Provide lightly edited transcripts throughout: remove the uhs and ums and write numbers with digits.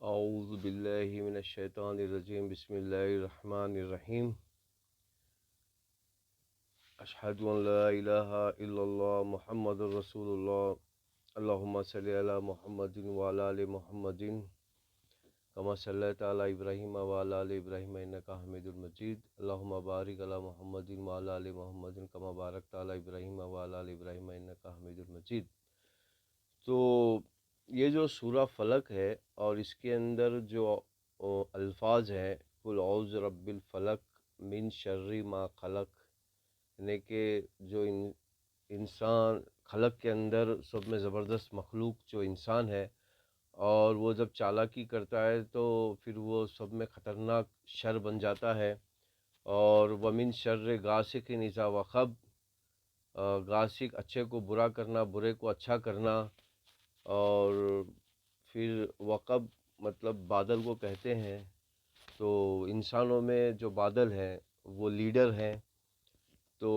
اعوذ باللہ من الشیطان الرجیم بسم اللہ الرحمن الرحیم اشہد ان لا الہ الا اللہ محمد رسول اللہ اللہم صلی علی محمد وعلی آل محمد کما صلیت علی ابراہیم وعلی آل ابراہیم انکا حمید المجید اللہم بارک علی محمد وعلی آل محمد کما بارکت علی ابراہیم وعلی آل ابراہیم انکا حمید المجید۔ تو یہ جو سورہ فلق ہے اور اس کے اندر جو الفاظ ہیں قل اعوذ رب الفلق من شر ما خلق، یعنی کہ جو انسان خلق کے اندر سب میں زبردست مخلوق جو انسان ہے، اور وہ جب چالاکی کرتا ہے تو پھر وہ سب میں خطرناک شر بن جاتا ہے۔ اور ومن شر غاسق اذا وقب، غاسق اچھے کو برا کرنا، برے کو اچھا کرنا، اور پھر وقب مطلب بادل کو کہتے ہیں۔ تو انسانوں میں جو بادل ہیں وہ لیڈر ہیں، تو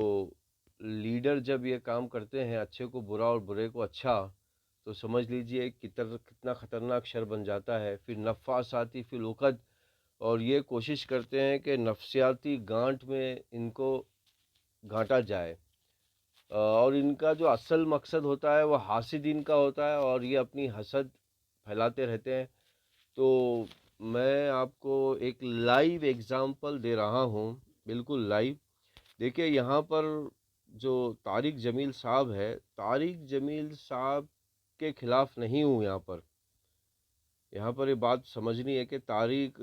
لیڈر جب یہ کام کرتے ہیں اچھے کو برا اور برے کو اچھا، تو سمجھ لیجئے کتنا خطرناک شر بن جاتا ہے۔ پھر نفاساتی فی العقد، اور یہ کوشش کرتے ہیں کہ نفسیاتی گانٹ میں ان کو گھانٹا جائے، اور ان کا جو اصل مقصد ہوتا ہے وہ حاسدین کا ہوتا ہے، اور یہ اپنی حسد پھیلاتے رہتے ہیں۔ تو میں آپ کو ایک لائیو ایگزامپل دے رہا ہوں، بالکل لائیو۔ دیکھیں یہاں پر جو طارق جمیل صاحب ہے، طارق جمیل صاحب کے خلاف نہیں ہوں یہاں پر یہ بات سمجھنی ہے کہ طارق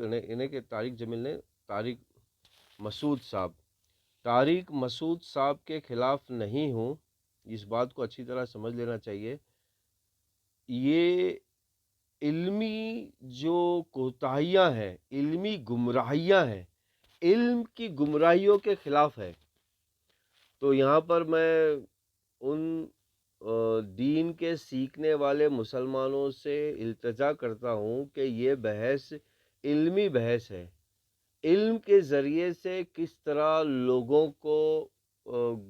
جمیل نے طارق مسعود صاحب کے خلاف نہیں ہوں، اس بات کو اچھی طرح سمجھ لینا چاہیے۔ یہ علمی جو کوتاہیاں ہیں، علمی گمراہیاں ہیں، علم کی گمراہیوں کے خلاف ہے۔ تو یہاں پر میں ان دین کے سیکھنے والے مسلمانوں سے التجا کرتا ہوں کہ یہ بحث علمی بحث ہے، علم کے ذریعے سے کس طرح لوگوں کو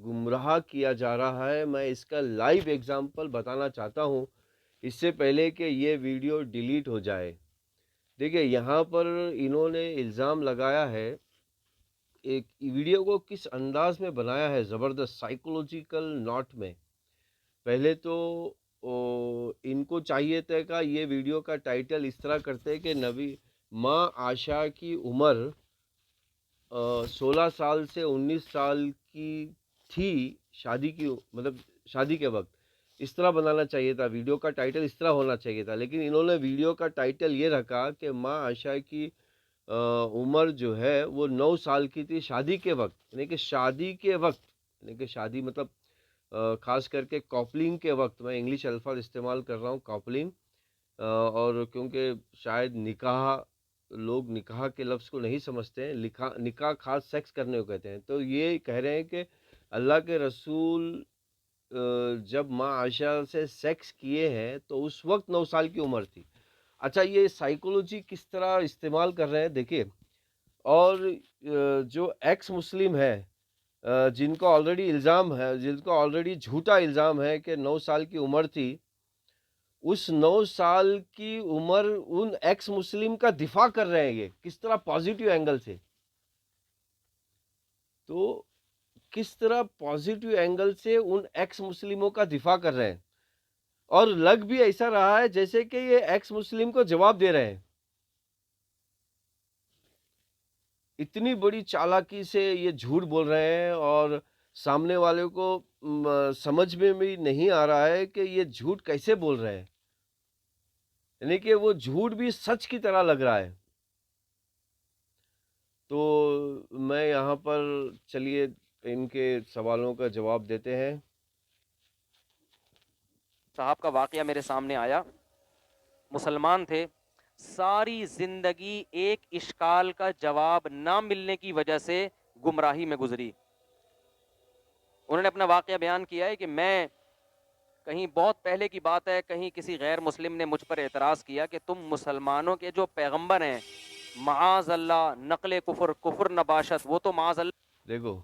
گمراہ کیا جا رہا ہے، میں اس کا لائیو ایگزامپل بتانا چاہتا ہوں اس سے پہلے کہ یہ ویڈیو ڈیلیٹ ہو جائے۔ دیکھیں یہاں پر انہوں نے الزام لگایا ہے، ایک ویڈیو کو کس انداز میں بنایا ہے، زبردست سائیکولوجیکل نوٹ میں۔ پہلے تو ان کو چاہیے تھا کہ یہ ویڈیو کا ٹائٹل اس طرح کرتے کہ نبی ماں عائشہ کی عمر 16 سال سے 19 سال کی تھی، شادی کے وقت، اس طرح بنانا چاہیے تھا، ویڈیو کا ٹائٹل اس طرح ہونا چاہیے تھا۔ لیکن انہوں نے ویڈیو کا ٹائٹل یہ رکھا کہ ماں عائشہ کی عمر جو ہے وہ 9 سال کی تھی شادی کے وقت، یعنی کہ شادی کے وقت، یعنی کہ شادی مطلب خاص کر کے کاپلنگ کے وقت، میں انگلش الفاظ استعمال کر رہا ہوں کاپلنگ، اور کیونکہ شاید لوگ نکاح کے لفظ کو نہیں سمجھتے ہیں، نکاح خاص سیکس کرنے کو کہتے ہیں۔ تو یہ کہہ رہے ہیں کہ اللہ کے رسول جب ماں عائشہ سے سیکس کیے ہیں تو اس وقت 9 سال کی عمر تھی۔ اچھا یہ سائیکولوجی کس طرح استعمال کر رہے ہیں دیکھیے، اور جو ایکس مسلم ہے، جن کو آلریڈی جھوٹا الزام ہے کہ 9 سال کی عمر تھی، اس 9 سال کی عمر ان ایکس مسلم کا دفاع کر رہے ہیں، یہ کس طرح پازیٹیو اینگل سے، تو کس طرح پازیٹیو اینگل سے ان ایکس مسلموں کا دفاع کر رہے ہیں، اور لگ بھی ایسا رہا ہے جیسے کہ یہ ایکس مسلم کو جواب دے رہے ہیں۔ اتنی بڑی چالاکی سے یہ جھوٹ بول رہے ہیں، اور سامنے والے کو سمجھ میں بھی نہیں آ رہا ہے کہ یہ جھوٹ کیسے بول رہے ہیں، یعنی کہ وہ جھوٹ بھی سچ کی طرح لگ رہا ہے۔ تو میں یہاں پر چلیے ان کے سوالوں کا جواب دیتے ہیں۔ صاحب کا واقعہ میرے سامنے آیا، مسلمان تھے، ساری زندگی ایک اشکال کا جواب نہ ملنے کی وجہ سے گمراہی میں گزری۔ انہوں نے اپنا واقعہ بیان کیا ہے کہ میں کہیں بہت پہلے کی بات ہے، کہیں کسی غیر مسلم نے مجھ پر اعتراض کیا کہ تم مسلمانوں کے جو پیغمبر ہیں، معاذ اللہ نقل کفر نباشت، وہ تو معاذ اللہ۔ دیکھو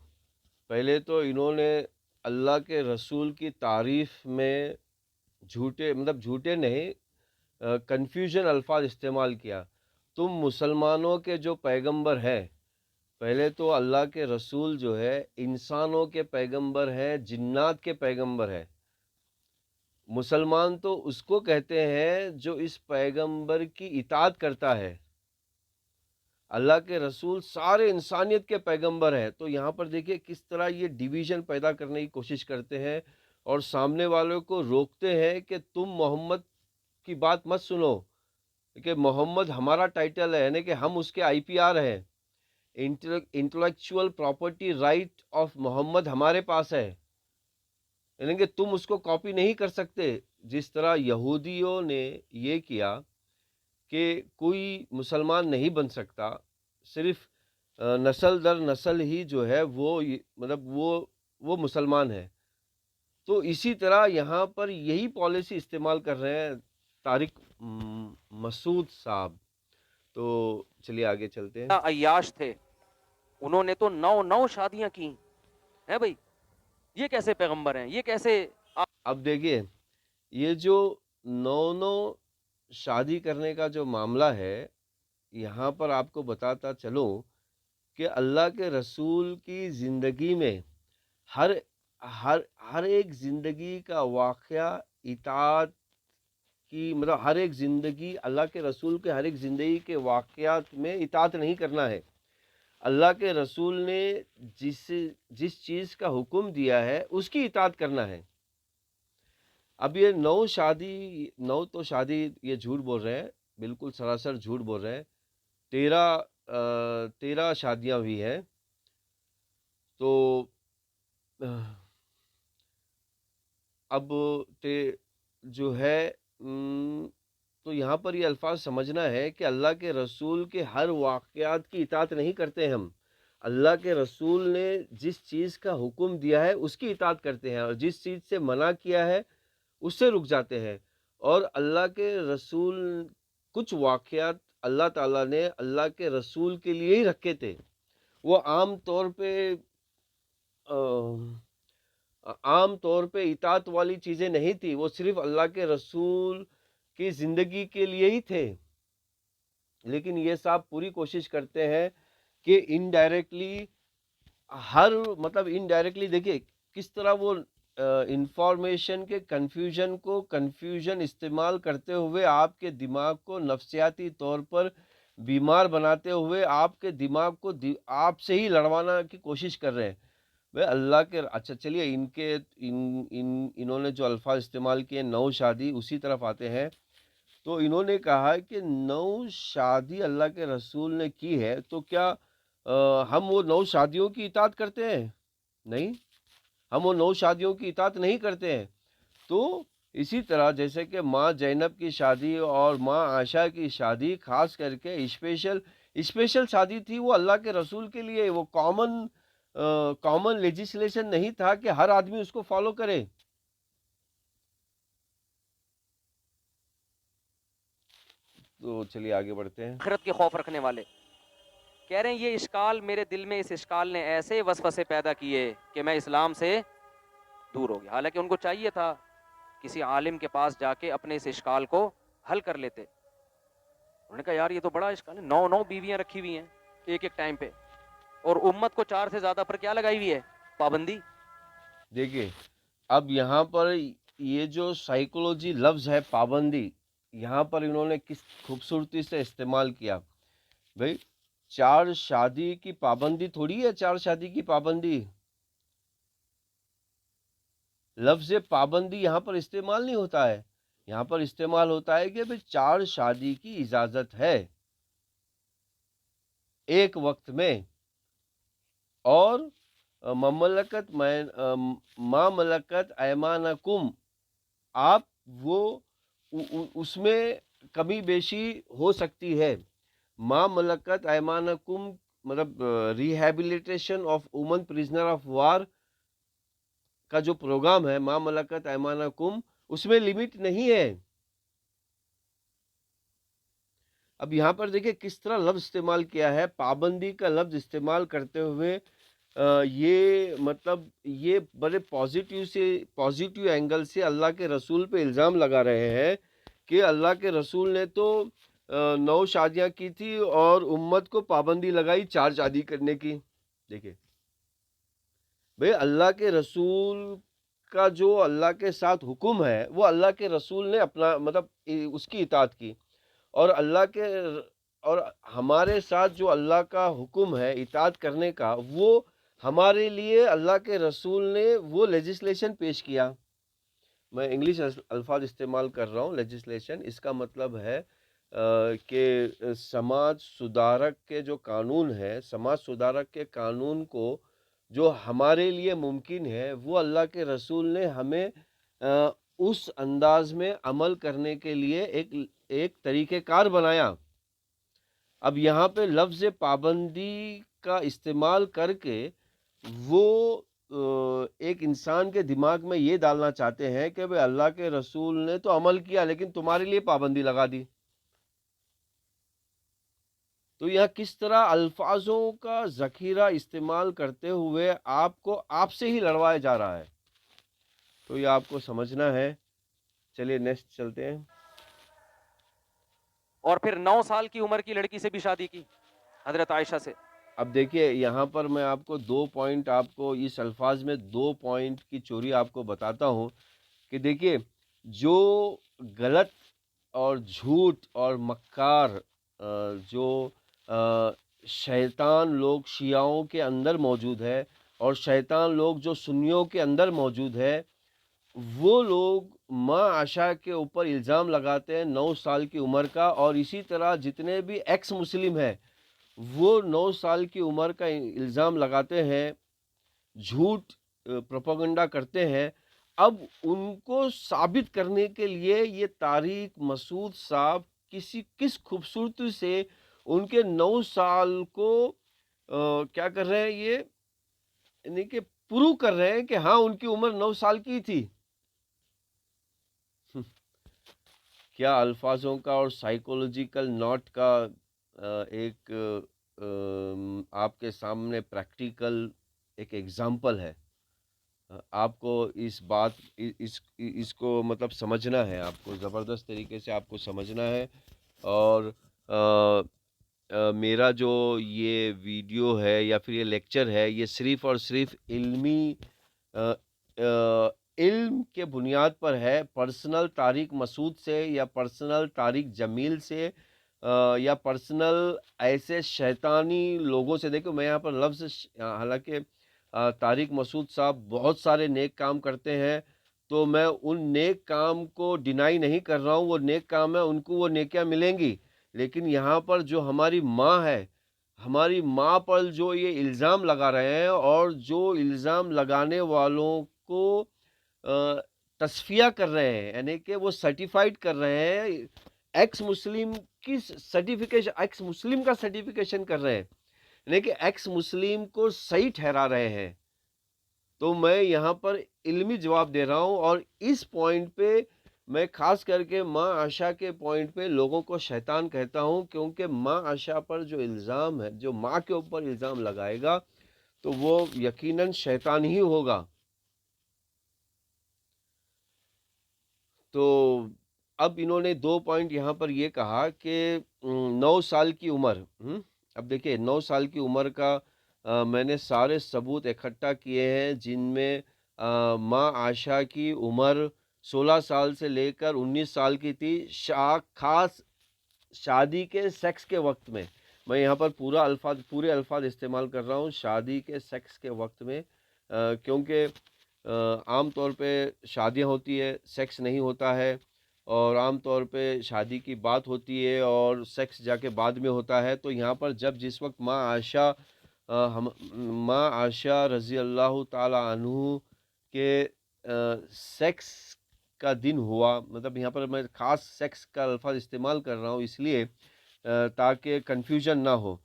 پہلے تو انہوں نے اللہ کے رسول کی تعریف میں جھوٹے نہیں، کنفیوژن الفاظ استعمال کیا. تم مسلمانوں کے جو پیغمبر ہیں، پہلے تو اللہ کے رسول جو ہے انسانوں کے پیغمبر ہیں، جنات کے پیغمبر ہیں. مسلمان تو اس کو کہتے ہیں جو اس پیغمبر کی اطاعت کرتا ہے. اللہ کے رسول سارے انسانیت کے پیغمبر ہیں. تو یہاں پر دیکھیے کس طرح یہ ڈیویژن پیدا کرنے کی کوشش کرتے ہیں اور سامنے والوں کو روکتے ہیں کہ تم محمد کی بات مت سنو، کہ محمد ہمارا ٹائٹل ہے، یعنی کہ ہم اس کے آئی پی آر ہیں. انٹلیکچوئل پراپرٹی رائٹ آف محمد ہمارے پاس ہے، یعنی کہ تم اس کو کاپی نہیں کر سکتے. جس طرح یہودیوں نے یہ کیا کہ کوئی مسلمان نہیں بن سکتا، صرف نسل در نسل ہی جو ہے وہ مطلب وہ مسلمان ہے. تو اسی طرح یہاں پر یہی پالیسی استعمال کر رہے ہیں طارق مسعود صاحب. تو چلیے آگے چلتے ہیں. عیاش تھے، انہوں نے تو 9 شادیاں کی ہیں بھائی. یہ کیسے پیغمبر ہیں؟ یہ کیسے؟ اب دیکھیے یہ جو 9 شادی کرنے کا جو معاملہ ہے، یہاں پر آپ کو بتاتا چلوں کہ اللہ کے رسول کی زندگی میں ہر ہر ہر ایک زندگی کا واقعہ اطاعت کی، مطلب ہر ایک زندگی اللہ کے رسول کے ہر ایک زندگی کے واقعات میں اطاعت نہیں کرنا ہے. اللہ کے رسول نے جس چیز کا حکم دیا ہے اس کی اطاعت کرنا ہے. اب یہ 9 تو شادی یہ جھوٹ بول رہے ہیں، بالکل سراسر جھوٹ بول رہے ہیں. 13 شادیاں ہوئی ہیں. تو اب جو ہے تو یہاں پر یہ الفاظ سمجھنا ہے کہ اللہ کے رسول کے ہر واقعات کی اطاعت نہیں کرتے ہم. اللہ کے رسول نے جس چیز کا حکم دیا ہے اس کی اطاعت کرتے ہیں، اور جس چیز سے منع کیا ہے اس سے رک جاتے ہیں. اور اللہ کے رسول کچھ واقعات اللہ تعالیٰ نے اللہ کے رسول کے لیے ہی رکھے تھے. وہ عام طور پہ اطاعت والی چیزیں نہیں تھی، وہ صرف اللہ کے رسول کی زندگی کے لیے ہی تھے. لیکن یہ صاحب پوری کوشش کرتے ہیں کہ انڈائریکٹلی انڈائریکٹلی دیکھیے کس طرح وہ انفارمیشن کے کنفیوژن استعمال کرتے ہوئے آپ کے دماغ کو نفسیاتی طور پر بیمار بناتے ہوئے آپ کے دماغ کو آپ سے ہی لڑوانا کی کوشش کر رہے ہیں. بھائی اللہ کے اچھا چلیے انہوں نے جو الفاظ استعمال کیے 9 شادی، اسی طرف آتے ہیں. تو انہوں نے کہا کہ 9 شادی اللہ کے رسول نے کی ہے، تو کیا ہم وہ 9 شادیوں کی اطاعت کرتے ہیں؟ نہیں، ہم وہ 9 شادیوں کی اطاعت نہیں کرتے ہیں. تو اسی طرح جیسے کہ ماں زینب کی شادی اور ماں عائشہ کی شادی خاص کر کے اسپیشل شادی تھی، وہ اللہ کے رسول کے لیے. وہ کامن لیجسلیشن نہیں تھا کہ ہر آدمی اس کو فالو کرے. تو چلیے آگے بڑھتے ہیں. آخرت کے خوف رکھنے والے کہہ رہے ہیں یہ اشکال میرے دل میں، اس اشکال نے ایسے وسوسے پیدا کیے کہ میں اسلام سے دور ہو گیا. حالانکہ ان کو چاہیے تھا کسی عالم کے پاس جا کے اپنے اس اشکال کو حل کر لیتے. انہوں نے کہا یار یہ تو بڑا اشکال ہے، 9 بیویاں رکھی ہوئی ہیں ایک ٹائم پہ، اور امت کو 4 سے زیادہ پر کیا لگائی ہوئی ہے؟ پابندی. دیکھیے اب یہاں پر یہ جو سائیکولوجی لفظ ہے پابندی، یہاں پر انہوں نے کس خوبصورتی سے استعمال کیا. بھائی 4 شادی کی پابندی تھوڑی ہے، 4 شادی کی پابندی. لفظ پابندی یہاں پر استعمال نہیں ہوتا ہے. یہاں پر استعمال ہوتا ہے کہ بھائی 4 شادی کی اجازت ہے ایک وقت میں، اور ما ملکت ایمانکم، آپ وہ اس میں کمی بیشی ہو سکتی ہے. ما ملکت ایمانکم مطلب rehabilitation of women prisoner of war کا جو پروگرام ہے ما ملکت ایمانکم، اس میں لمٹ نہیں ہے. اب یہاں پر دیکھیں کس طرح لفظ استعمال کیا ہے، پابندی کا لفظ استعمال کرتے ہوئے یہ مطلب یہ بڑے پازیٹیو اینگل سے اللہ کے رسول پہ الزام لگا رہے ہیں کہ اللہ کے رسول نے تو 9 شادیاں کی تھی اور امت کو پابندی لگائی 4 شادی کرنے کی. دیکھیں بھئی اللہ کے رسول کا جو اللہ کے ساتھ حکم ہے وہ اللہ کے رسول نے اپنا مطلب اس کی اطاعت کی، اور اللہ کے اور ہمارے ساتھ جو اللہ کا حکم ہے اطاعت کرنے کا، وہ ہمارے لیے اللہ کے رسول نے وہ لیجسلیشن پیش کیا. میں انگلش الفاظ استعمال کر رہا ہوں. لیجسلیشن اس کا مطلب ہے کہ سماج سدھارک کے جو قانون ہے، سماج سدھارک کے قانون کو جو ہمارے لیے ممکن ہے وہ اللہ کے رسول نے ہمیں اس انداز میں عمل کرنے کے لیے ایک طریقہ کار بنایا. اب یہاں پہ لفظ پابندی کا استعمال کر کے وہ ایک انسان کے دماغ میں یہ ڈالنا چاہتے ہیں کہ بھئی اللہ کے رسول نے تو عمل کیا لیکن تمہارے لیے پابندی لگا دی. تو یہاں کس طرح الفاظوں کا ذخیرہ استعمال کرتے ہوئے آپ کو آپ سے ہی لڑوایا جا رہا ہے، تو یہ آپ کو سمجھنا ہے. چلیے نیکسٹ چلتے ہیں. اور پھر 9 سال کی عمر کی لڑکی سے بھی شادی کی حضرت عائشہ سے. اب دیکھیے یہاں پر میں آپ کو 2 پوائنٹ، آپ کو اس الفاظ میں 2 پوائنٹ کی چوری آپ کو بتاتا ہوں کہ دیکھیے جو غلط اور جھوٹ اور مکار جو شیطان لوگ شیعوں کے اندر موجود ہے اور شیطان لوگ جو سنیوں کے اندر موجود ہے، وہ لوگ ماں عائشہ کے اوپر الزام لگاتے ہیں 9 سال کی عمر کا، اور اسی طرح جتنے بھی ایکس مسلم ہیں وہ 9 سال کی عمر کا الزام لگاتے ہیں، جھوٹ پروپیگنڈا کرتے ہیں. اب ان کو ثابت کرنے کے لیے یہ طارق مسعود صاحب کس خوبصورتی سے ان کے 9 سال کو کیا کر رہے ہیں، یہ یعنی کہ پروو کر رہے ہیں کہ ہاں ان کی عمر 9 سال کی تھی. کیا الفاظوں کا اور سائیکولوجیکل نوٹ کا ایک آپ کے سامنے پریکٹیکل ایک ایگزامپل ہے. آپ کو اس بات اس کو مطلب سمجھنا ہے، آپ کو زبردست طریقے سے آپ کو سمجھنا ہے. اور میرا جو یہ ویڈیو ہے یا پھر یہ لیکچر ہے، یہ صرف اور صرف علمی علم کے بنیاد پر ہے. پرسنل طارق مسعود سے یا پرسنل طارق جمیل سے یا پرسنل ایسے شیطانی لوگوں سے. دیکھو میں یہاں پر لفظ حالانکہ طارق مسعود صاحب بہت سارے نیک کام کرتے ہیں، تو میں ان نیک کام کو ڈینائی نہیں کر رہا ہوں. وہ نیک کام ہے، ان کو وہ نیکیاں ملیں گی. لیکن یہاں پر جو ہماری ماں ہے، ہماری ماں پر جو یہ الزام لگا رہے ہیں اور جو الزام لگانے والوں کو تصفیہ کر رہے ہیں، یعنی کہ وہ سرٹیفائیڈ کر رہے ہیں، ایکس مسلم کی سرٹیفیکیشن، ایکس مسلم کا سرٹیفیکیشن کر رہے ہیں، یعنی کہ ایکس مسلم کو صحیح ٹھہرا رہے ہیں. تو میں یہاں پر علمی جواب دے رہا ہوں، اور اس پوائنٹ پہ میں خاص کر کے ماں عائشہ کے پوائنٹ پہ لوگوں کو شیطان کہتا ہوں، کیونکہ ماں عائشہ پر جو الزام ہے، جو ماں کے اوپر الزام لگائے گا تو وہ یقیناً شیطان ہی ہوگا. تو اب انہوں نے 2 پوائنٹ یہاں پر یہ کہا کہ 9 سال کی عمر. اب دیکھیں 9 سال کی عمر کا میں نے سارے ثبوت اکٹھا کیے ہیں جن میں ماں عائشہ کی عمر 16 سال سے لے کر 19 سال کی تھی، خاص شادی کے سیکس کے وقت میں. میں یہاں پر پورے الفاظ استعمال کر رہا ہوں، شادی کے سیکس کے وقت میں، کیونکہ عام طور پہ شادیاں ہوتی ہے، سیکس نہیں ہوتا ہے، اور عام طور پہ شادی کی بات ہوتی ہے اور سیکس جا کے بعد میں ہوتا ہے. تو یہاں پر جس وقت ماں عائشہ رضی اللہ تعالی عنہ کے سیکس کا دن ہوا، مطلب یہاں پر میں خاص سیکس کا الفاظ استعمال کر رہا ہوں اس لیے تاکہ کنفیوژن نہ ہو.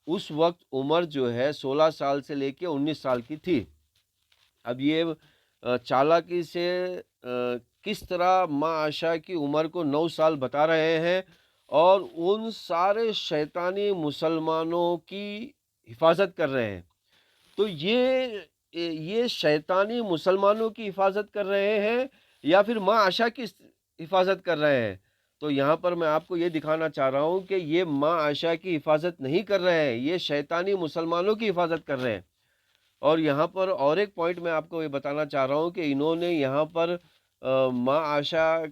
اس وقت عمر جو ہے 16 سال سے لے کے 19 سال کی تھی. اب یہ چالاکی سے کس طرح ماں عائشہ کی عمر کو 9 سال بتا رہے ہیں اور ان سارے شیطانی مسلمانوں کی حفاظت کر رہے ہیں. تو یہ شیطانی مسلمانوں کی حفاظت کر رہے ہیں یا پھر ماں عائشہ کی حفاظت کر رہے ہیں؟ تو یہاں پر میں آپ کو یہ دکھانا چاہ رہا ہوں کہ یہ ماں عائشہ کی حفاظت نہیں کر رہے ہیں، یہ شیطانی مسلمانوں کی حفاظت کر رہے ہیں۔ اور یہاں پر اور ایک پوائنٹ میں آپ کو یہ بتانا چاہ رہا ہوں کہ انہوں نے یہاں پر ماں عائشہ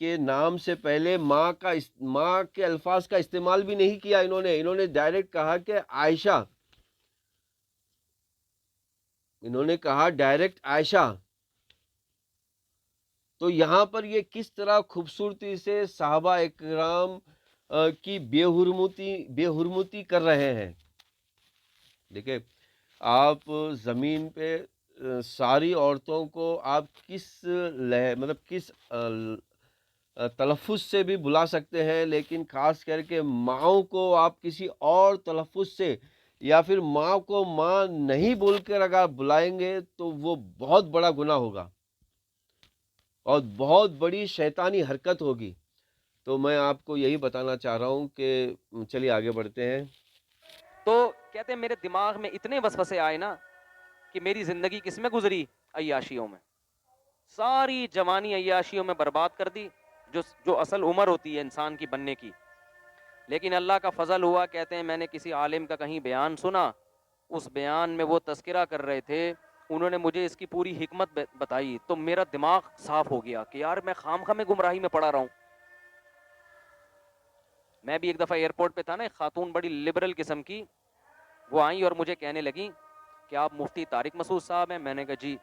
کے نام سے پہلے ماں کے الفاظ کا استعمال بھی نہیں کیا، انہوں نے ڈائریکٹ کہا کہ عائشہ، انہوں نے کہا ڈائریکٹ عائشہ۔ تو یہاں پر یہ کس طرح خوبصورتی سے صحابہ اکرام کی بے حرمتی کر رہے ہیں۔ دیکھیں، آپ زمین پہ ساری عورتوں کو آپ کس کس تلفظ سے بھی بلا سکتے ہیں، لیکن خاص کر کے ماؤں کو آپ کسی اور تلفظ سے یا پھر ماں کو ماں نہیں بول کر اگر آپ بلائیں گے تو وہ بہت بڑا گناہ ہوگا اور بہت بڑی شیطانی حرکت ہوگی۔ تو میں آپ کو یہی بتانا چاہ رہا ہوں کہ چلیے آگے بڑھتے ہیں۔ تو کہتے ہیں میرے دماغ میں اتنے وسوسے آئے نا کہ میری زندگی کس میں گزری؟ عیاشیوں میں، ساری جوانی عیاشیوں میں برباد کر دی، جو اصل عمر ہوتی ہے انسان کی بننے کی۔ لیکن اللہ کا فضل ہوا، کہتے ہیں میں نے کسی عالم کا کہیں بیان سنا، اس بیان میں وہ تذکرہ کر رہے تھے، انہوں نے مجھے اس کی پوری حکمت بتائی، تو میرا دماغ صاف ہو گیا کہ یار میں خامخواہ میں گمراہی میں پڑا رہا ہوں۔ میں بھی ایک دفعہ ایئرپورٹ پہ تھا نا، ایک خاتون بڑی لبرل قسم کی، وہ آئیں اور مجھے کہنے لگیں کہ آپ مفتی طارق مسعود صاحب ہیں؟ میں نے کہا جی۔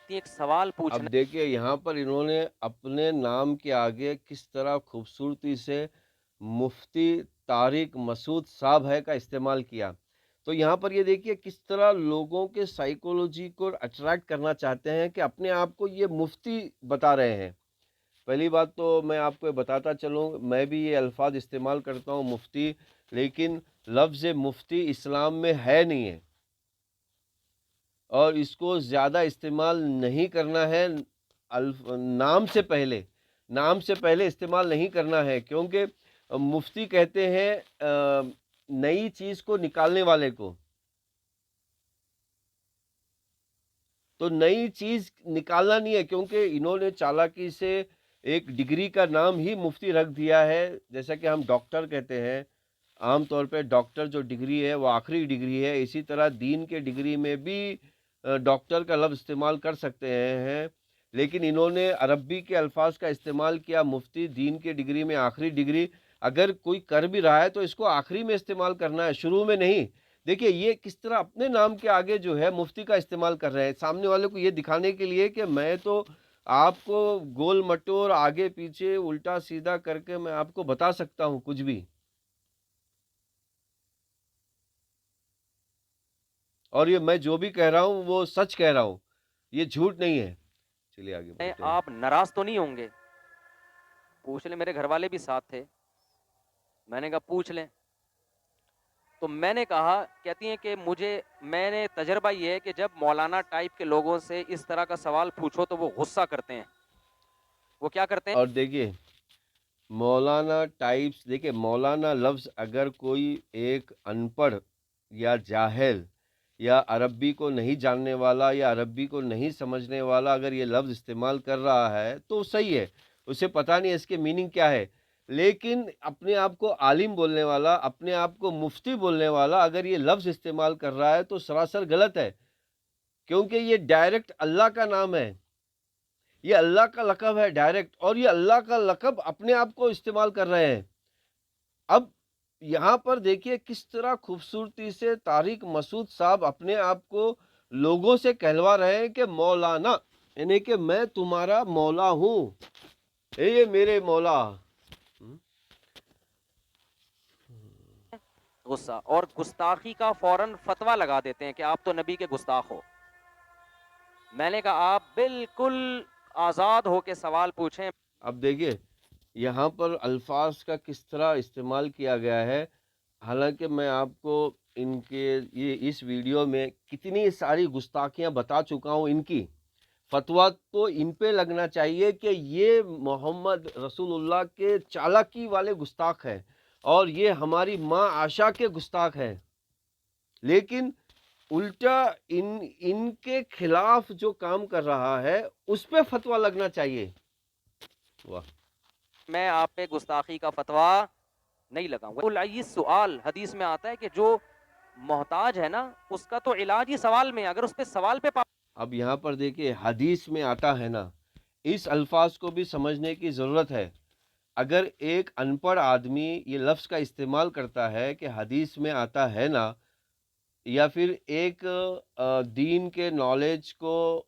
ایک سوال پوچھنا۔ اب دیکھیے یہاں پر انہوں نے اپنے نام کے آگے کس طرح خوبصورتی سے مفتی طارق مسعود صاحب ہے کا استعمال کیا۔ تو یہاں پر یہ دیکھیے کس طرح لوگوں کے سائیکولوجی کو اٹریکٹ کرنا چاہتے ہیں کہ اپنے آپ کو یہ مفتی بتا رہے ہیں۔ پہلی بات تو میں آپ کو بتاتا چلوں، میں بھی یہ الفاظ استعمال کرتا ہوں مفتی، لیکن لفظ مفتی اسلام میں ہے نہیں ہے، اور اس کو زیادہ استعمال نہیں کرنا ہے۔ نام سے پہلے استعمال نہیں کرنا ہے، کیونکہ مفتی کہتے ہیں نئی چیز کو نکالنے والے کو۔ تو نئی چیز نکالنا نہیں ہے، کیونکہ انہوں نے چالاکی سے ایک ڈگری کا نام ہی مفتی رکھ دیا ہے، جیسا کہ ہم ڈاکٹر کہتے ہیں۔ عام طور پہ ڈاکٹر جو ڈگری ہے وہ آخری ڈگری ہے، اسی طرح دین کے ڈگری میں بھی ڈاکٹر کا لفظ استعمال کر سکتے ہیں، لیکن انہوں نے عربی کے الفاظ کا استعمال کیا۔ مفتی دین کے ڈگری میں آخری ڈگری، اگر کوئی کر بھی رہا ہے تو اس کو آخری میں استعمال کرنا ہے، شروع میں نہیں۔ دیکھیے یہ کس طرح اپنے نام کے آگے جو ہے مفتی کا استعمال کر رہے ہیں، سامنے والے کو یہ دکھانے کے لیے کہ میں تو آپ کو گول مٹور آگے پیچھے الٹا سیدھا کر کے میں آپ کو بتا سکتا ہوں کچھ بھی، اور یہ میں جو بھی کہہ رہا ہوں وہ سچ کہہ رہا ہوں، یہ جھوٹ نہیں ہے۔ چلیے آگے بڑھتے ہیں۔ آپ ناراض تو نہیں ہوں گے؟ پوچھ لیں، میرے گھر والے بھی ساتھ تھے، میں نے کہا پوچھ لیں۔ تو میں نے کہا، کہتی ہیں کہ میں نے تجربہ یہ ہے کہ جب مولانا ٹائپ کے لوگوں سے اس طرح کا سوال پوچھو تو وہ غصہ کرتے ہیں۔ وہ کیا کرتے ہیں؟ اور دیکھیے مولانا ٹائپس، دیکھیے مولانا لفظ اگر کوئی ایک ان پڑھ یا جاہل یا عربی کو نہیں جاننے والا یا عربی کو نہیں سمجھنے والا اگر یہ لفظ استعمال کر رہا ہے تو صحیح ہے، اسے پتہ نہیں اس کے میننگ کیا ہے، لیکن اپنے آپ کو عالم بولنے والا، اپنے آپ کو مفتی بولنے والا اگر یہ لفظ استعمال کر رہا ہے تو سراسر غلط ہے، کیونکہ یہ ڈائریکٹ اللہ کا نام ہے، یہ اللہ کا لقب ہے ڈائریکٹ، اور یہ اللہ کا لقب اپنے آپ کو استعمال کر رہے ہیں۔ اب یہاں پر دیکھیے کس طرح خوبصورتی سے طارق مسعود صاحب اپنے آپ کو لوگوں سے کہلوا رہے ہیں کہ مولانا، یعنی کہ میں تمہارا مولا ہوں، اے میرے مولا۔ غصہ اور گستاخی کا فوراً فتویٰ لگا دیتے ہیں کہ آپ تو نبی کے گستاخ ہو۔ میں نے کہا آپ بالکل آزاد ہو کے سوال پوچھیں۔ اب دیکھیے یہاں پر الفاظ کا کس طرح استعمال کیا گیا ہے، حالانکہ میں آپ کو ان کے اس ویڈیو میں کتنی ساری گستاخیاں بتا چکا ہوں، ان کی فتویٰ تو ان پہ لگنا چاہیے کہ یہ محمد رسول اللہ کے چالاکی والے گستاخ ہیں اور یہ ہماری ماں عائشہ کے گستاخ ہیں، لیکن الٹا ان کے خلاف جو کام کر رہا ہے اس پہ فتویٰ لگنا چاہیے۔ واہ! میں آپ پہ گستاخی کا فتویٰ نہیں لگاؤں گا. العیس سوال حدیث میں آتا ہے کہ جو محتاج ہے نا اس کا تو علاج ہی سوال میں ہے. اگر اس پہ سوال پہ اب یہاں پر دیکھیے حدیث میں آتا ہے نا، اس الفاظ کو بھی سمجھنے کی ضرورت ہے. اگر ایک ان پڑھ آدمی یہ لفظ کا استعمال کرتا ہے کہ حدیث میں آتا ہے نا، یا پھر ایک دین کے نالج کو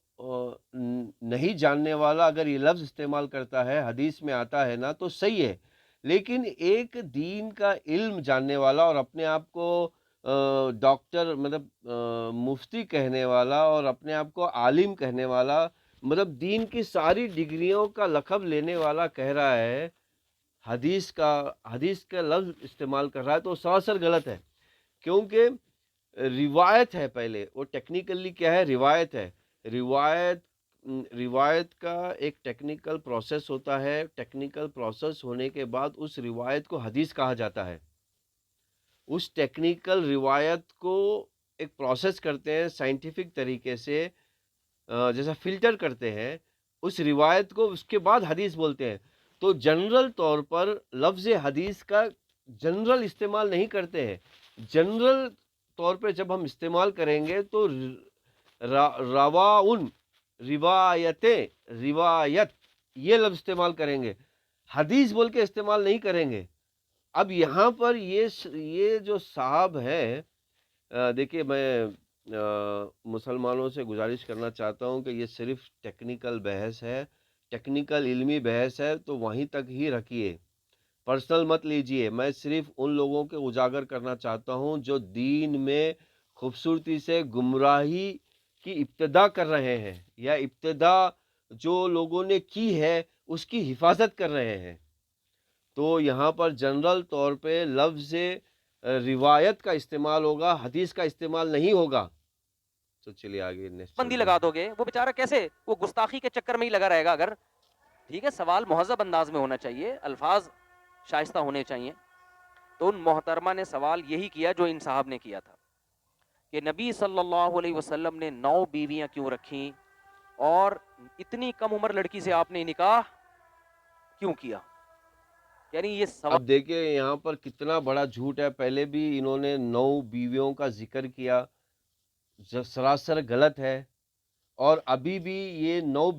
نہیں جاننے والا اگر یہ لفظ استعمال کرتا ہے حدیث میں آتا ہے نا، تو صحیح ہے. لیکن ایک دین کا علم جاننے والا اور اپنے آپ کو ڈاکٹر مطلب مفتی کہنے والا اور اپنے آپ کو عالم کہنے والا، مطلب دین کی ساری ڈگریوں کا لقب لینے والا کہہ رہا ہے حدیث کا لفظ استعمال کر رہا ہے، تو سراسر غلط ہے. کیونکہ روایت ہے، پہلے وہ ٹیکنیکلی کیا ہے، روایت ہے. روایت کا ایک ٹیکنیکل پروسیس ہوتا ہے. ٹیکنیکل پروسیس ہونے کے بعد اس روایت کو حدیث کہا جاتا ہے. اس ٹیکنیکل روایت کو ایک پروسیس کرتے ہیں سائنٹیفک طریقے سے، جیسا فلٹر کرتے ہیں اس روایت کو، اس کے بعد حدیث بولتے ہیں. تو جنرل طور پر لفظ حدیث کا جنرل استعمال نہیں کرتے ہیں. جنرل طور پہ جب ہم استعمال کریں گے تو رواؤن، روایت یہ لفظ استعمال کریں گے، حدیث بول کے استعمال نہیں کریں گے. اب یہاں پر یہ جو صاحب ہے، دیکھیے میں مسلمانوں سے گزارش کرنا چاہتا ہوں کہ یہ صرف ٹیکنیکل بحث ہے، ٹیکنیکل علمی بحث ہے، تو وہیں تک ہی رکھیے، پرسنل مت لیجئے. میں صرف ان لوگوں کے اجاگر کرنا چاہتا ہوں جو دین میں خوبصورتی سے گمراہی کی ابتدا کر رہے ہیں، یا ابتدا جو لوگوں نے کی ہے اس کی حفاظت کر رہے ہیں. تو یہاں پر جنرل طور پہ لفظ روایت کا استعمال ہوگا، حدیث کا استعمال نہیں ہوگا. تو چلیے آگے بندی لگا دو گے، وہ بیچارہ کیسے، وہ گستاخی کے چکر میں ہی لگا رہے گا. اگر ٹھیک ہے سوال مہذب انداز میں ہونا چاہیے، الفاظ شائستہ ہونے چاہیے. تو ان محترمہ نے سوال یہی کیا جو ان صاحب نے کیا تھا کہ نبی صلی اللہ علیہ وسلم نے 9 بیویاں کیوں رکھیں اور اتنی کم عمر لڑکی سے آپ نے نکاح کیوں کیا. یعنی یہ سوال اب دیکھیں یہاں پر کتنا بڑا جھوٹ ہے. پہلے بھی انہوں نے 9 بیویوں کا ذکر کیا، سراسر غلط ہے. اور ابھی بھی یہ 9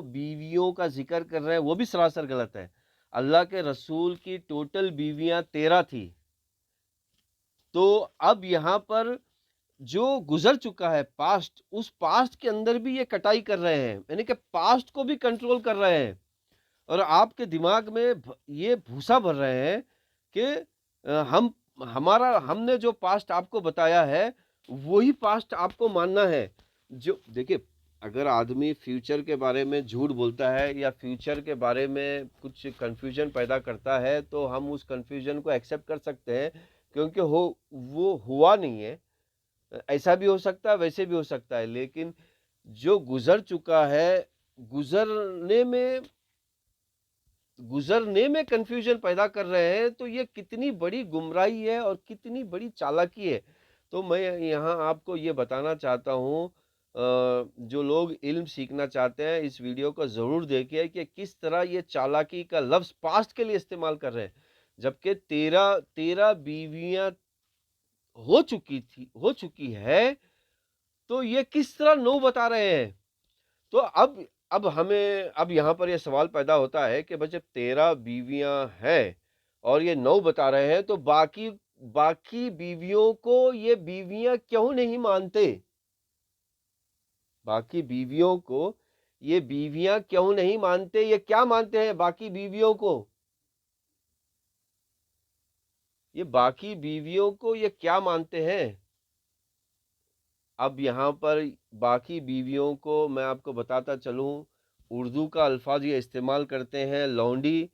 بیویوں کا ذکر کر رہے ہیں، وہ بھی سراسر غلط ہے. اللہ کے رسول کی ٹوٹل بیویاں 13 تھی. تو اب یہاں پر جو گزر چکا ہے پاسٹ، اس پاسٹ کے اندر بھی یہ کٹائی کر رہے ہیں، یعنی کہ پاسٹ کو بھی کنٹرول کر رہے ہیں. اور آپ کے دماغ میں یہ بھوسا بھر رہے ہیں کہ ہم نے جو پاسٹ آپ کو بتایا ہے وہی پاسٹ آپ کو ماننا ہے. جو دیکھیں اگر آدمی فیوچر کے بارے میں جھوٹ بولتا ہے یا فیوچر کے بارے میں کچھ کنفیوژن پیدا کرتا ہے تو ہم اس کنفیوژن کو ایکسیپٹ کر سکتے ہیں، کیونکہ وہ ہوا نہیں ہے. ایسا بھی ہو سکتا ہے، ویسے بھی ہو سکتا ہے. لیکن جو گزر چکا ہے، گزرنے میں کنفیوژن پیدا کر رہے ہیں، تو یہ کتنی بڑی گمراہی ہے اور کتنی بڑی چالاکی ہے. تو میں یہاں آپ کو یہ بتانا چاہتا ہوں، جو لوگ علم سیکھنا چاہتے ہیں اس ویڈیو کو ضرور دیکھیں کہ کس طرح یہ چالاکی کا لفظ پاسٹ کے لیے استعمال کر رہے ہیں، جبکہ 13 بیویاں ہو چکی ہے، تو یہ کس طرح 9 بتا رہے ہیں. تو اب یہاں پر یہ سوال پیدا ہوتا ہے کہ بھئی جب 13 بیویاں ہیں اور یہ 9 بتا رہے ہیں تو باقی بیویوں کو یہ بیویاں کیوں نہیں مانتے؟ باقی بیویوں کو یہ بیویاں کیوں نہیں مانتے؟ یہ کیا مانتے ہیں باقی بیویوں کو؟ یہ باقی بیویوں کو یہ کیا مانتے ہیں؟ اب یہاں پر باقی بیویوں کو میں آپ کو بتاتا چلوں، اردو کا الفاظ یہ استعمال کرتے ہیں لونڈی،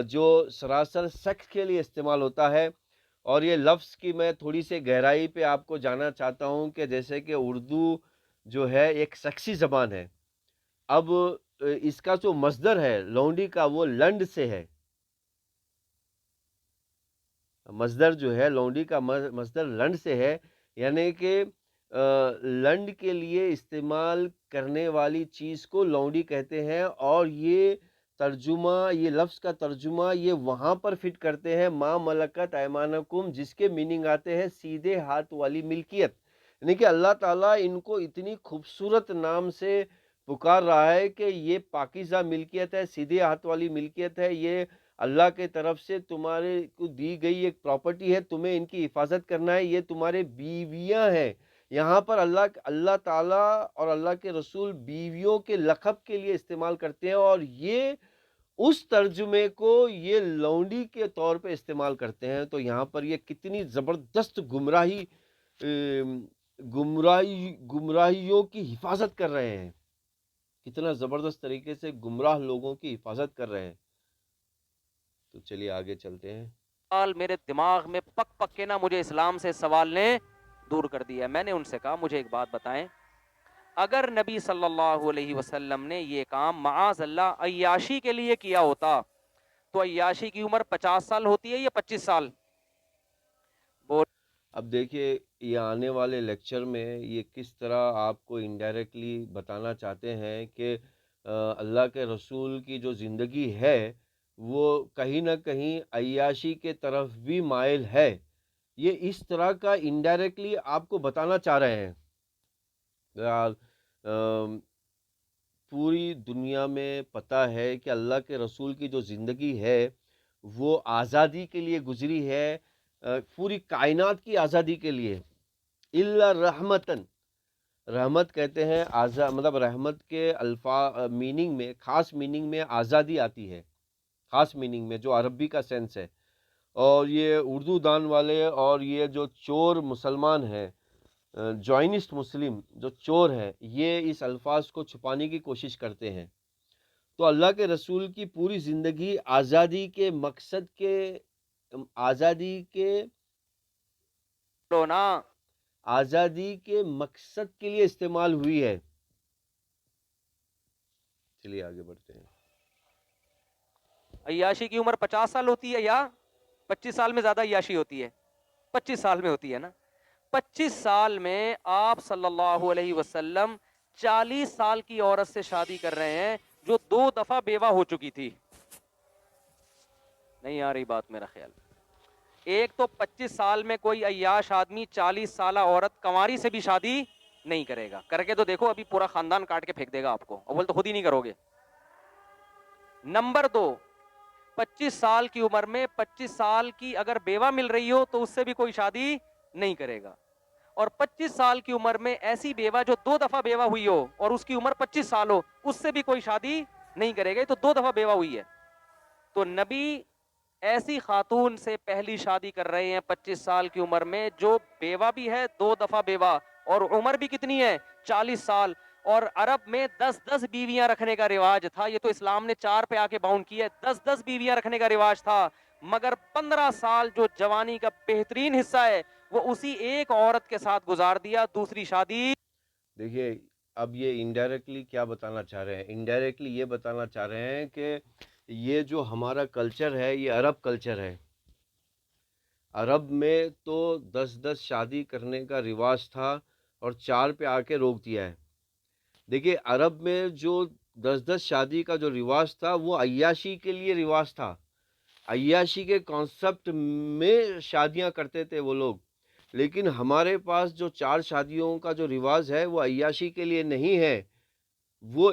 جو سراسر سیکس کے لیے استعمال ہوتا ہے. اور یہ لفظ کی میں تھوڑی سی گہرائی پہ آپ کو جانا چاہتا ہوں کہ جیسے کہ اردو جو ہے ایک سیکسی زبان ہے. اب اس کا جو مصدر ہے لونڈی کا وہ لنڈ سے ہے. مصدر جو ہے لونڈی کا مصدر لنڈ سے ہے، یعنی کہ لنڈ کے لیے استعمال کرنے والی چیز کو لونڈی کہتے ہیں. اور یہ ترجمہ، یہ لفظ کا ترجمہ یہ وہاں پر فٹ کرتے ہیں ما ملکت ایمانکم، جس کے میننگ آتے ہیں سیدھے ہاتھ والی ملکیت، یعنی کہ اللہ تعالیٰ ان کو اتنی خوبصورت نام سے پکار رہا ہے کہ یہ پاکیزہ ملکیت ہے، سیدھے ہاتھ والی ملکیت ہے، یہ اللہ کے طرف سے تمہارے کو دی گئی ایک پراپرٹی ہے، تمہیں ان کی حفاظت کرنا ہے، یہ تمہارے بیویاں ہیں۔ یہاں پر اللہ تعالیٰ اور اللہ کے رسول بیویوں کے لقب کے لیے استعمال کرتے ہیں، اور یہ اس ترجمے کو یہ لونڈی کے طور پہ استعمال کرتے ہیں۔ تو یہاں پر یہ کتنی زبردست گمراہیوں کی حفاظت کر رہے ہیں، کتنا زبردست طریقے سے گمراہ لوگوں کی حفاظت کر رہے ہیں۔ تو چلیے آگے چلتے ہیں۔ سوال میرے دماغ میں پک پک کے نا مجھے اسلام سے سوال نے دور کر دیا۔ میں نے ان سے کہا مجھے ایک بات بتائیں، اگر نبی صلی اللہ علیہ وسلم نے یہ کام معاذ اللہ عیاشی کے لیے کیا ہوتا تو عیاشی کی عمر 50 سال ہوتی ہے یا 25 سال؟ اب دیکھیے یہ آنے والے لیکچر میں یہ کس طرح آپ کو انڈائریکٹلی بتانا چاہتے ہیں کہ اللہ کے رسول کی جو زندگی ہے وہ کہیں نہ کہیں عیاشی کے طرف بھی مائل ہے، یہ اس طرح کا انڈائریکٹلی آپ کو بتانا چاہ رہے ہیں۔ پوری دنیا میں پتہ ہے کہ اللہ کے رسول کی جو زندگی ہے وہ آزادی کے لیے گزری ہے، پوری کائنات کی آزادی کے لیے۔ الا رحمتن، رحمت کہتے ہیں مطلب رحمت کے میننگ میں، خاص میننگ میں آزادی آتی ہے، خاص میننگ میں جو عربی کا سینس ہے۔ اور یہ اردو دان والے اور یہ جو چور مسلمان ہیں، جوائنسٹ مسلم جو چور ہیں، یہ اس الفاظ کو چھپانے کی کوشش کرتے ہیں۔ تو اللہ کے رسول کی پوری زندگی آزادی کے مقصد کے، آزادی کے مقصد کے لیے استعمال ہوئی ہے۔ چلیے آگے بڑھتے ہیں۔ عیاشی کی عمر 50 سال ہوتی ہے یا 25 سال میں زیادہ عیاشی ہوتی ہے؟ 25 سال میں ہوتی ہے نا۔ 25 سال میں آپ صلی اللہ علیہ وسلم 40 سال کی عورت سے شادی کر رہے ہیں جو 2 دفعہ بیوہ ہو چکی تھی۔ نہیں آ رہی بات میرا خیال۔ ایک تو 25 سال میں کوئی عیاش آدمی 40 سالہ عورت کنواری سے بھی شادی نہیں کرے گا، کر کے تو دیکھو ابھی پورا خاندان کاٹ کے پھینک دے گا آپ کو، اول تو خود ہی نہیں کرو گے۔ نمبر 2، 25 سال کی عمر میں 25 سال کی اگر بیوہ مل رہی ہو تو اس سے بھی کوئی شادی نہیں کرے گا، اور 25 سال کی عمر میں ایسی بیوہ جو 2 دفعہ بیوہ ہوئی ہو اور اس کی عمر 25 سال ہو، اس سے بھی کوئی شادی نہیں کرے گا، تو 2 دفعہ بیوہ ہوئی ہے۔ تو نبی ایسی خاتون سے پہلی شادی کر رہے ہیں 25 سال کی عمر میں جو بیوہ بھی ہے، 2 دفعہ بیوہ، اور عمر بھی کتنی ہے؟ 40 سال۔ اور عرب میں 10 بیویاں رکھنے کا رواج تھا، یہ تو اسلام نے 4 پہ آ کے باؤنڈ کیا ہے۔ 10 بیویاں رکھنے کا رواج تھا، مگر 15 سال جو جوانی کا بہترین حصہ ہے وہ اسی ایک عورت کے ساتھ گزار دیا، دوسری شادی۔ دیکھیے اب یہ انڈائریکٹلی کیا بتانا چاہ رہے ہیں؟ انڈائریکٹلی یہ بتانا چاہ رہے ہیں کہ یہ جو ہمارا کلچر ہے یہ عرب کلچر ہے۔ عرب میں تو 10 شادی کرنے کا رواج تھا اور 4 پہ آ کے روک دیا ہے۔ دیکھیے عرب میں جو 10 شادی کا جو رواج تھا وہ عیاشی کے لیے رواج تھا، عیاشی کے کانسیپٹ میں شادیاں کرتے تھے وہ لوگ، لیکن ہمارے پاس جو 4 شادیوں کا جو رواج ہے وہ عیاشی کے لیے نہیں ہے، وہ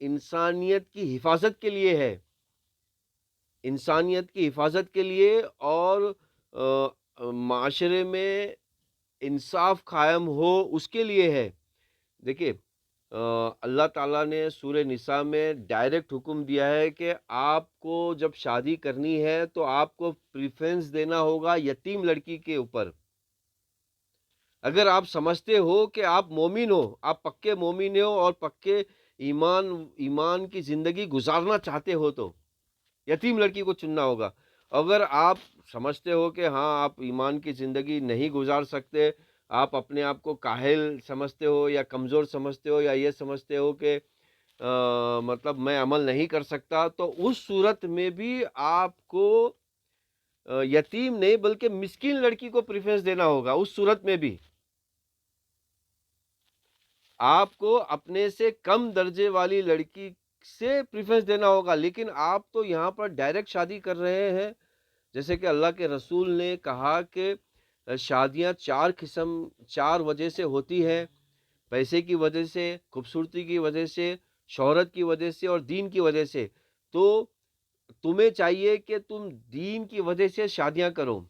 انسانیت کی حفاظت کے لیے ہے، انسانیت کی حفاظت کے لیے، اور معاشرے میں انصاف قائم ہو اس کے لیے ہے۔ دیکھیے اللہ تعالیٰ نے سورہ نساء میں ڈائریکٹ حکم دیا ہے کہ آپ کو جب شادی کرنی ہے تو آپ کو پریفرنس دینا ہوگا یتیم لڑکی کے اوپر۔ اگر آپ سمجھتے ہو کہ آپ مومن ہو، آپ پکے مومن ہو اور پکے ایمان کی زندگی گزارنا چاہتے ہو تو یتیم لڑکی کو چننا ہوگا۔ اگر آپ سمجھتے ہو کہ ہاں آپ ایمان کی زندگی نہیں گزار سکتے، آپ اپنے آپ کو کاہل سمجھتے ہو یا کمزور سمجھتے ہو یا یہ سمجھتے ہو کہ مطلب میں عمل نہیں کر سکتا، تو اس صورت میں بھی آپ کو یتیم نہیں بلکہ مسکین لڑکی کو پریفرنس دینا ہوگا۔ اس صورت میں بھی آپ کو اپنے سے کم درجے والی لڑکی سے پریفرنس دینا ہوگا، لیکن آپ تو یہاں پر ڈائریکٹ شادی کر رہے ہیں، جیسے کہ اللہ کے رسول نے کہا کہ شادیاں چار وجہ سے ہوتی ہیں، پیسے کی وجہ سے، خوبصورتی کی وجہ سے، شہرت کی وجہ سے اور دین کی وجہ سے۔ تو تمہیں چاہیے کہ تم دین کی وجہ سے شادیاں کرو۔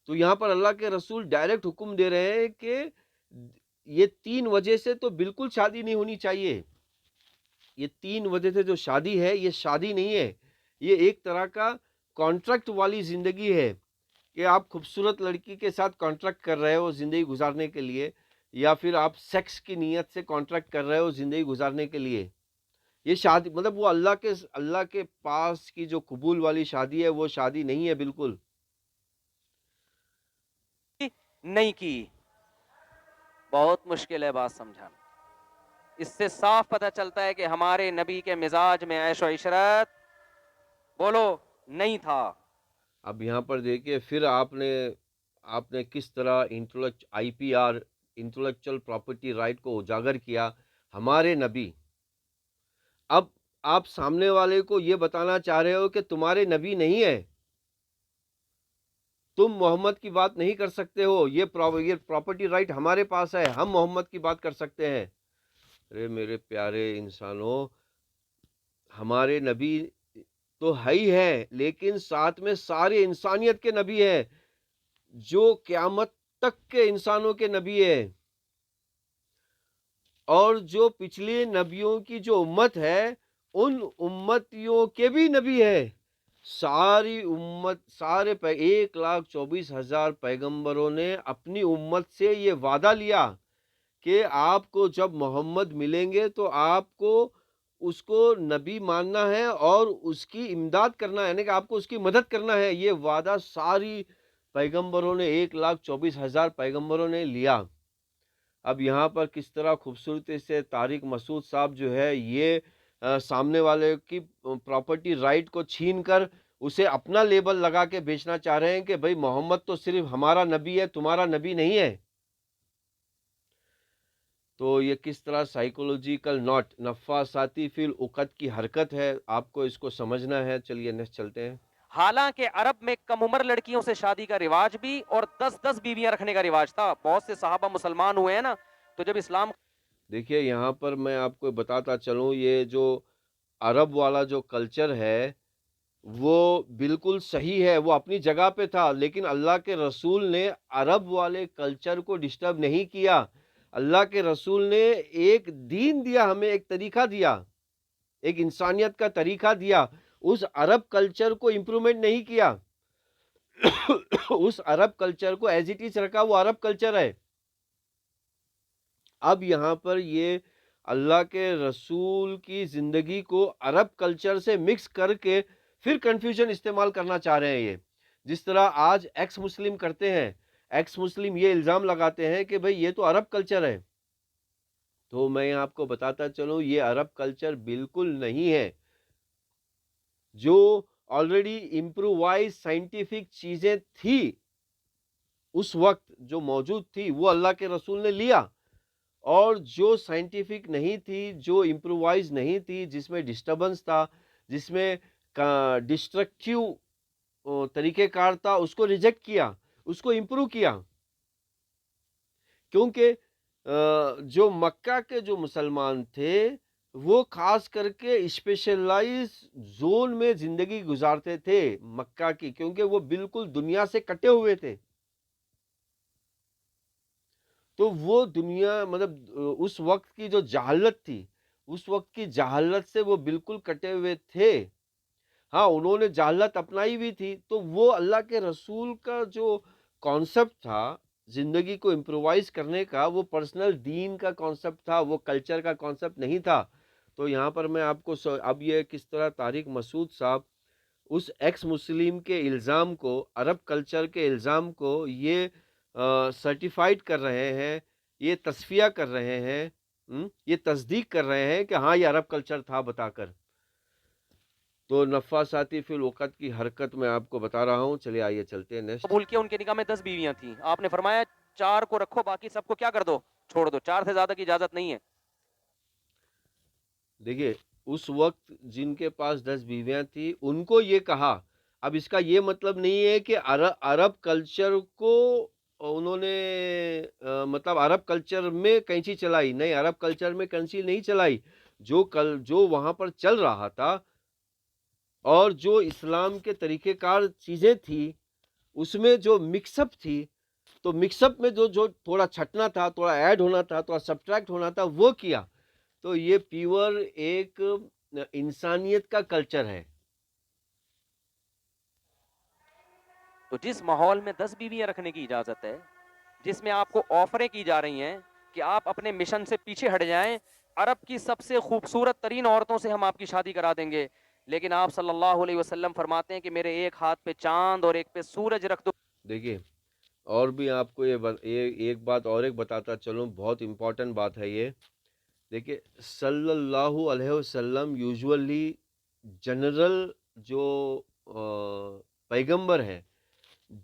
تو یہاں پر اللہ کے رسول ڈائریکٹ حکم دے رہے ہیں کہ یہ 3 وجہ سے تو بالکل شادی نہیں ہونی چاہیے۔ یہ 3 وجہ سے جو شادی ہے یہ شادی نہیں ہے، یہ ایک طرح کا کانٹریکٹ والی زندگی ہے کہ آپ خوبصورت لڑکی کے ساتھ کانٹریکٹ کر رہے ہو زندگی گزارنے کے لیے، یا پھر آپ سیکس کی نیت سے کانٹریکٹ کر رہے ہو زندگی گزارنے کے لیے۔ یہ شادی مطلب وہ اللہ کے پاس کی جو قبول والی شادی ہے وہ شادی نہیں ہے بالکل۔ نہیں کی۔ بہت مشکل ہے بات سمجھانا۔ اس سے صاف پتہ چلتا ہے کہ ہمارے نبی کے مزاج میں عیش و عشرت بولو نہیں تھا۔ اب یہاں پر دیکھیے پھر آپ نے کس طرح انٹلیکچل پراپرٹی رائٹ کو اجاگر کیا ہمارے نبی۔ اب آپ سامنے والے کو یہ بتانا چاہ رہے ہو کہ تمہارے نبی نہیں ہے، تم محمد کی بات نہیں کر سکتے ہو، یہ پراپرٹی رائٹ ہمارے پاس ہے، ہم محمد کی بات کر سکتے ہیں۔ ارے میرے پیارے انسانوں، ہمارے نبی تو ہے ہی ہے، لیکن ساتھ میں سارے انسانیت کے نبی ہیں، جو قیامت تک کے انسانوں کے نبی ہیں، اور جو پچھلے نبیوں کی جو امت ہے ان امتیوں کے بھی نبی ہے۔ ساری امت، 1,24,000 پیغمبروں نے اپنی امت سے یہ وعدہ لیا کہ آپ کو جب محمد ملیں گے تو آپ کو اس کو نبی ماننا ہے اور اس کی امداد کرنا ہے، یعنی کہ آپ کو اس کی مدد کرنا ہے۔ یہ وعدہ ساری پیغمبروں نے، 1,24,000 پیغمبروں نے لیا۔ اب یہاں پر کس طرح خوبصورتی سے طارق مسعود صاحب جو ہے یہ سامنے والے کی پراپرٹی رائٹ کو چھین کر اسے اپنا لیبل لگا کے بیچنا چاہ رہے ہیں کہ بھئی محمد تو صرف ہمارا نبی ہے، تمہارا نبی نہیں ہے۔ تو یہ کس طرح سائیکولوجیکل نفاساتی فی العقد کی حرکت ہے، آپ کو اس کو سمجھنا ہے۔ چلیے نیکسٹ چلتے ہیں۔ حالانکہ عرب میں کم عمر لڑکیوں سے شادی کا رواج بھی اور 10 بیویاں رکھنے کا رواج تھا۔ بہت سے صحابہ مسلمان ہوئے ہیں نا، تو جب اسلام دیکھیے یہاں پر میں آپ کو بتاتا چلوں، یہ جو عرب والا جو کلچر ہے وہ بالکل صحیح ہے، وہ اپنی جگہ پہ تھا، لیکن اللہ کے رسول نے عرب والے کلچر کو ڈسٹرب نہیں کیا۔ اللہ کے رسول نے ایک دین دیا، ہمیں ایک طریقہ دیا، ایک انسانیت کا طریقہ دیا، اس عرب کلچر کو امپرومنٹ نہیں کیا۔ اس عرب کلچر کو ایز اٹ از رکھا، وہ عرب کلچر ہے۔ اب یہاں پر یہ اللہ کے رسول کی زندگی کو عرب کلچر سے مکس کر کے پھر کنفیوژن استعمال کرنا چاہ رہے ہیں۔ یہ جس طرح آج ایکس مسلم کرتے ہیں، ایکس مسلم یہ الزام لگاتے ہیں کہ بھئی یہ تو عرب کلچر ہے۔ تو میں آپ کو بتاتا چلوں یہ عرب کلچر بالکل نہیں ہے۔ جو آلریڈی امپرووائز سائنٹیفک چیزیں تھی اس وقت جو موجود تھی وہ اللہ کے رسول نے لیا، اور جو سائنٹیفک نہیں تھی، جو امپرووائز نہیں تھی، جس میں ڈسٹربنس تھا، جس میں ڈسٹرکٹیو طریقہ کار تھا، اس کو ریجیکٹ کیا، اس کو امپروو کیا۔ کیونکہ جو مکہ کے جو مسلمان تھے وہ خاص کر کے اسپیشلائز زون میں زندگی گزارتے تھے مکہ کی، کیونکہ وہ بالکل دنیا سے کٹے ہوئے تھے۔ تو وہ دنیا مطلب اس وقت کی جو جہالت تھی، اس وقت کی جہالت سے وہ بالکل کٹے ہوئے تھے۔ ہاں انہوں نے جہالت اپنائی بھی تھی، تو وہ اللہ کے رسول کا جو کانسیپٹ تھا زندگی کو امپرووائز کرنے کا، وہ پرسنل دین کا کانسیپٹ تھا، وہ کلچر کا کانسیپٹ نہیں تھا۔ تو یہاں پر میں آپ کو اب یہ کس طرح طارق مسعود صاحب اس ایکس مسلم کے الزام کو، عرب کلچر کے الزام کو یہ سرٹیفائیڈ کر رہے ہیں، یہ تصفیہ کر رہے ہیں، یہ تصدیق کر رہے ہیں کہ ہاں یہ عرب کلچر تھا بتا کر۔ تو نفاساتی فی الوقت کی حرکت میں آپ کو بتا رہا ہوں۔ چلیے آئیے چلتے ہیں نیکسٹ۔ قبول کیا، ان کے نکاح میں 10 بیویاں تھیں۔ آپ نے فرمایا 4 کو رکھو، باقی سب کو کیا کر دو، چھوڑ دو، 4 سے زیادہ کی اجازت نہیں ہے۔ دیکھیے اس وقت جن کے پاس 10 بیویاں تھیں ان کو یہ کہا. اب اس کا یہ مطلب نہیں ہے کہ عرب کلچر کو انہوں نے مطلب عرب کلچر میں کینچی چلائی. نہیں، عرب کلچر میں کینچی نہیں چلائی. جو وہاں پر چل رہا تھا اور جو اسلام کے طریقہ کار چیزیں تھی اس میں جو مکس اپ تھی، تو مکس اپ میں جو تھوڑا چھٹنا تھا، تھوڑا ایڈ ہونا تھا، تھوڑا سبٹریکٹ ہونا تھا، وہ کیا. تو یہ پیور ایک انسانیت کا کلچر ہے. تو جس ماحول میں 10 بیویاں رکھنے کی اجازت ہے، جس میں آپ کو آفریں کی جا رہی ہیں کہ آپ اپنے مشن سے پیچھے ہٹ جائیں، عرب کی سب سے خوبصورت ترین عورتوں سے ہم آپ کی شادی کرا دیں گے، لیکن آپ صلی اللہ علیہ وسلم فرماتے ہیں کہ میرے ایک ہاتھ پہ چاند اور ایک پہ سورج رکھ دو. دیکھیے، اور بھی آپ کو ایک بات اور ایک بتاتا چلوں، بہت امپورٹنٹ بات ہے یہ. دیکھیے، صلی اللہ علیہ وسلم یوزولی جنرل جو پیغمبر ہے،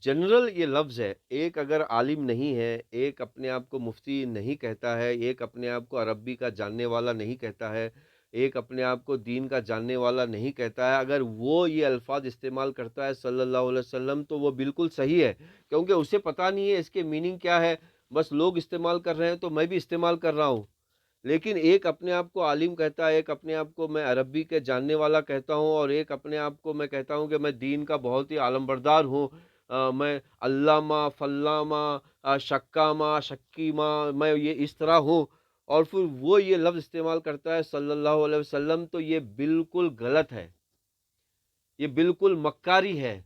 جنرل یہ لفظ ہے. ایک اگر عالم نہیں ہے، ایک اپنے آپ کو مفتی نہیں کہتا ہے، ایک اپنے آپ کو عربی کا جاننے والا نہیں کہتا ہے، ایک اپنے آپ کو دین کا جاننے والا نہیں کہتا ہے، اگر وہ یہ الفاظ استعمال کرتا ہے صلی اللہ علیہ وسلم تو وہ بالکل صحیح ہے، کیونکہ اسے پتہ نہیں ہے اس کے میننگ کیا ہے. بس لوگ استعمال کر رہے ہیں تو میں بھی استعمال کر رہا ہوں. لیکن ایک اپنے آپ کو عالم کہتا ہے، ایک اپنے آپ کو میں عربی کے جاننے والا کہتا ہوں، اور ایک اپنے آپ کو میں کہتا ہوں کہ میں دین کا بہت ہی عالمبردار ہوں، میں علامہ فلامہ شکامہ شکیمہ، میں یہ اس طرح ہوں، اور پھر وہ یہ لفظ استعمال کرتا ہے صلی اللہ علیہ وسلم، تو یہ بالکل غلط ہے، یہ بالکل مکاری ہے.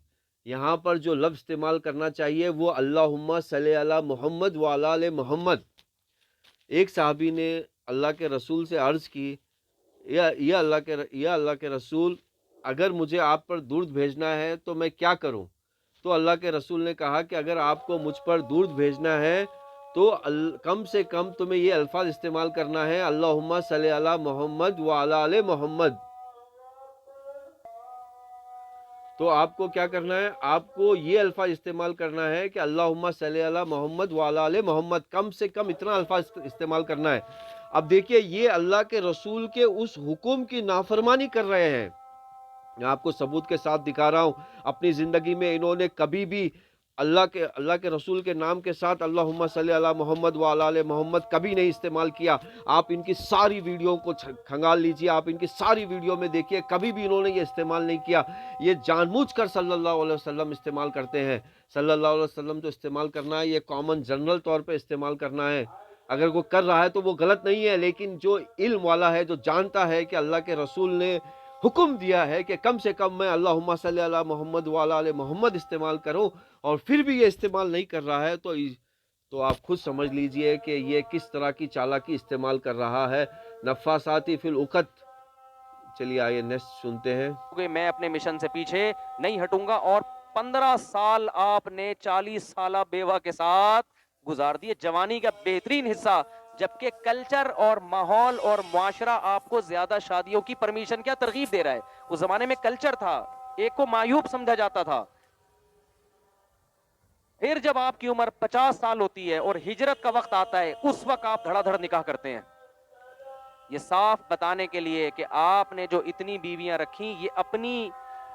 یہاں پر جو لفظ استعمال کرنا چاہیے وہ اللہم صلی علی محمد وعلی آل محمد. ایک صحابی نے اللہ کے رسول سے عرض کی، یا اللہ کے رسول، اگر مجھے آپ پر درود بھیجنا ہے تو میں کیا کروں؟ تو اللہ کے رسول نے کہا کہ اگر آپ کو مجھ پر درود بھیجنا ہے تو کم سے کم تمہیں یہ الفاظ استعمال کرنا ہے، اللہم صلی علی محمد وعلی آل محمد. تو آپ کو کیا کرنا ہے؟ آپ کو یہ الفاظ استعمال کرنا ہے کہ اللہم صلی علی محمد وعلی آل محمد، کم سے کم اتنا الفاظ استعمال کرنا ہے. اب دیکھیے، یہ اللہ کے رسول کے اس حکم کی نافرمانی کر رہے ہیں. میں آپ کو ثبوت کے ساتھ دکھا رہا ہوں، اپنی زندگی میں انہوں نے کبھی بھی اللہ کے رسول کے نام کے ساتھ اللہم صلی علی محمد وعلی آل محمد کبھی نہیں استعمال کیا. آپ ان کی ساری ویڈیو کو کھنگال لیجئے، آپ ان کی ساری ویڈیو میں دیکھیے، کبھی بھی انہوں نے یہ استعمال نہیں کیا. یہ جان بوجھ کر صلی اللہ علیہ وسلم استعمال کرتے ہیں. صلی اللہ علیہ وسلم جو استعمال کرنا ہے یہ کامن جنرل طور پہ استعمال کرنا ہے. اگر وہ کر رہا ہے تو وہ غلط نہیں ہے، لیکن جو علم والا ہے، جو جانتا ہے کہ اللہ کے رسول نے حکم دیا ہے کہ کم سے کم میں اللہم صلی علی محمد وعلی آل محمد استعمال کروں، اور پھر بھی یہ استعمال نہیں کر رہا ہے، تو آپ خود سمجھ لیجئے کہ یہ کس طرح کی چالاکی استعمال کر رہا ہے. نفاساتی فی العقد. چلیے آئیے نیکسٹ سنتے ہیں. میں اپنے مشن سے پیچھے نہیں ہٹوں گا. اور 15 سال آپ نے 40 سالہ بیوہ کے ساتھ گزار دیے، جوانی کا بہترین حصہ، جبکہ کلچر اور ماحول اور معاشرہ آپ کو زیادہ شادیوں کی پرمیشن کیا ترغیب دے رہا ہے. اس زمانے میں کلچر تھا، ایک کو معیوب سمجھا جاتا تھا. پھر جب آپ کی عمر 50 سال ہوتی ہے اور ہجرت کا وقت آتا ہے، اس وقت آپ دھڑا دھڑ نکاح کرتے ہیں. یہ صاف بتانے کے لیے کہ آپ نے جو اتنی بیویاں رکھی یہ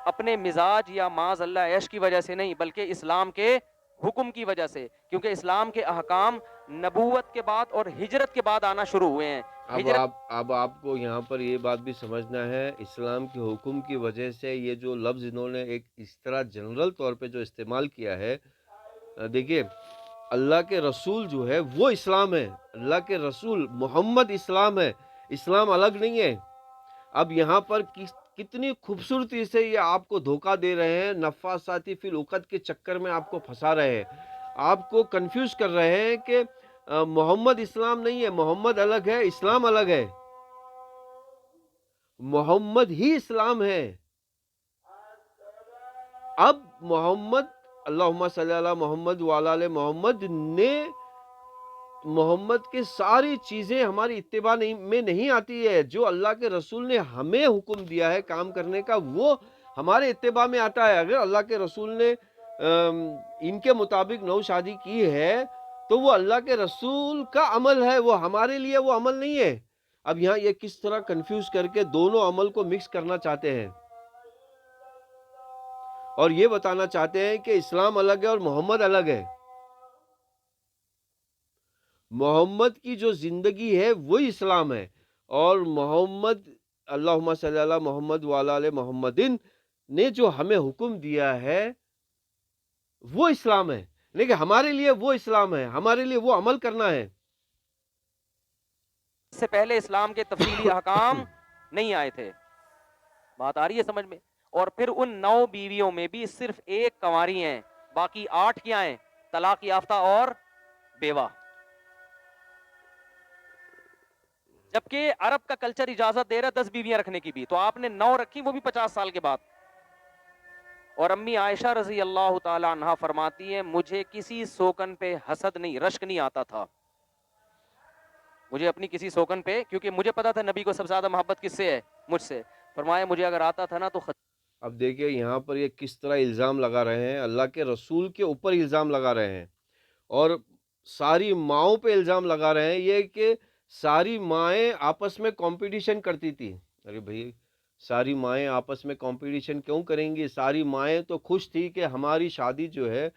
اپنے مزاج یا معاذ اللہ عیش کی وجہ سے نہیں، بلکہ اسلام کے حکم کی وجہ سے، کیونکہ اسلام کے احکام نبوت کے بعد اور ہجرت کے بعد آنا شروع ہوئے ہیں. اب آپ کو یہاں پر یہ بات بھی سمجھنا ہے، اسلام کے حکم کی وجہ سے یہ جو لفظ انہوں نے ایک اس طرح جنرل طور پہ جو استعمال کیا ہے، دیکھیے اللہ کے رسول جو ہے وہ اسلام ہے، اللہ کے رسول محمد اسلام ہے، اسلام الگ نہیں ہے. اب یہااں پر کتنی خوبصورتی سے یہ آپ کو دھوکہ دے رہے ہیں، نفاساتی فی العقد کے چکر میں آپ کو پھنسا رہے ہیں، آپ کو کنفیوز کر رہے ہیں کہ محمد اسلام نہیں ہے، محمد الگ ہے، اسلام الگ ہے. محمد ہی اسلام ہے. اب محمد اللہم صلی علی محمد وعلی آل محمد نے محمد کی ساری چیزیں ہماری اتباع میں نہیں آتی ہے. جو اللہ کے رسول نے ہمیں حکم دیا ہے کام کرنے کا وہ ہمارے اتباع میں آتا ہے. اگر اللہ کے رسول نے ان کے مطابق نو شادی کی ہے تو وہ اللہ کے رسول کا عمل ہے، وہ ہمارے لیے وہ عمل نہیں ہے. اب یہاں یہ کس طرح کنفیوز کر کے دونوں عمل کو مکس کرنا چاہتے ہیں اور یہ بتانا چاہتے ہیں کہ اسلام الگ ہے اور محمد الگ ہے. محمد کی جو زندگی ہے وہی اسلام ہے، اور محمد اللہم صلی علی محمد وعلی آل محمدin نے جو ہمیں حکم دیا ہے وہ اسلام ہے، لیکن ہمارے لیے وہ اسلام ہے، ہمارے لیے وہ عمل کرنا ہے. اس سے پہلے اسلام کے تفصیلی احکام نہیں آئے تھے. بات آ رہی ہے سمجھ میں؟ اور پھر ان 9 بیویوں میں بھی صرف ایک کنواری ہیں، باقی 8 کیا ہیں؟ طلاق یافتہ اور بیوہ. جبکہ عرب کا کلچر اجازت دے رہا 10 بیویاں رکھنے کی بھی، تو آپ نے 9 رکھی، وہ بھی 50 سال کے بعد. اور امی عائشہ رضی اللہ تعالی عنہا فرماتی ہیں مجھے کسی سوکن پہ حسد نہیں، رشک نہیں آتا تھا مجھے اپنی کسی سوکن پہ، کیونکہ مجھے پتا تھا نبی کو سب سے زیادہ محبت کس سے ہے؟ مجھ سے. فرمایا مجھے اگر آتا تھا نا تو اب دیکھیے یہاں پر یہ کس طرح الزام لگا رہے ہیں، اللہ کے رسول کے اوپر الزام لگا رہے ہیں اور ساری ماؤں پہ الزام لگا رہے ہیں یہ کہ ساری مائیں آپس میں کمپٹیشن کرتی تھی. ارے بھائی ساری مائیں آپس میں کمپٹیشن کیوں کریں گی؟ ساری مائیں تو خوش تھی کہ ہماری شادی جو ہے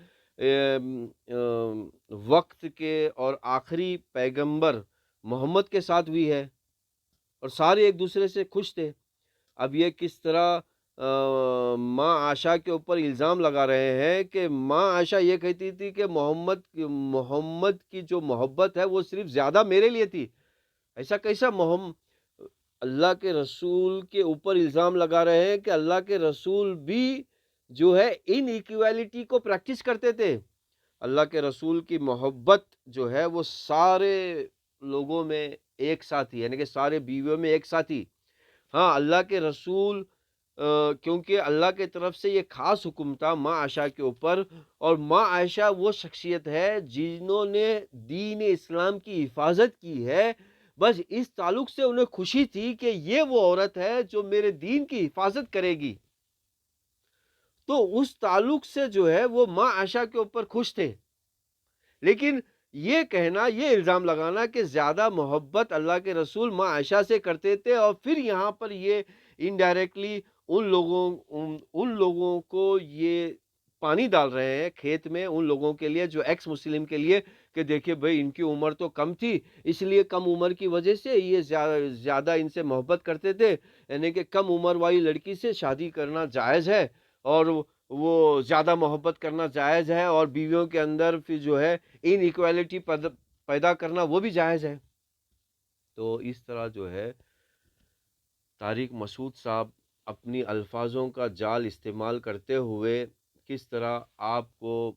وقت کے اور آخری پیغمبر محمد کے ساتھ ہوئی ہے، اور سارے ایک دوسرے سے خوش تھے. اب یہ کس طرح ماں عائشہ کے اوپر الزام لگا رہے ہیں کہ ماں عائشہ یہ کہتی تھی کہ محمد کی جو محبت ہے وہ صرف زیادہ میرے لیے تھی. ایسا کیسا؟ اللہ کے رسول کے اوپر الزام لگا رہے ہیں کہ اللہ کے رسول بھی جو ہے ان ایکویلٹی کو پریکٹس کرتے تھے. اللہ کے رسول کی محبت جو ہے وہ سارے لوگوں میں ایک ساتھ ہی، یعنی کہ سارے بیویوں میں ایک ساتھ ہی. ہاں اللہ کے رسول کیونکہ اللہ کے طرف سے یہ خاص حکم تھا ماں عائشہ کے اوپر، اور ماں عائشہ وہ شخصیت ہے جنہوں نے دین اسلام کی حفاظت کی ہے. بس اس تعلق سے انہیں خوشی تھی کہ یہ وہ عورت ہے جو میرے دین کی حفاظت کرے گی، تو اس تعلق سے جو ہے وہ ماں عائشہ کے اوپر خوش تھے. لیکن یہ کہنا، یہ الزام لگانا کہ زیادہ محبت اللہ کے رسول ماں عائشہ سے کرتے تھے، اور پھر یہاں پر یہ انڈائریکٹلی ان لوگوں کو یہ پانی ڈال رہے ہیں کھیت میں، ان لوگوں کے لیے جو ایکس مسلم کے لیے، کہ دیکھیں بھائی ان کی عمر تو کم تھی، اس لیے کم عمر کی وجہ سے یہ زیادہ ان سے محبت کرتے تھے، یعنی کہ کم عمر والی لڑکی سے شادی کرنا جائز ہے اور وہ زیادہ محبت کرنا جائز ہے، اور بیویوں کے اندر پھر جو ہے ان ایکویلٹی پیدا کرنا وہ بھی جائز ہے. تو اس طرح جو ہے طارق مسعود صاحب اپنی الفاظوں کا جال استعمال کرتے ہوئے کس طرح آپ کو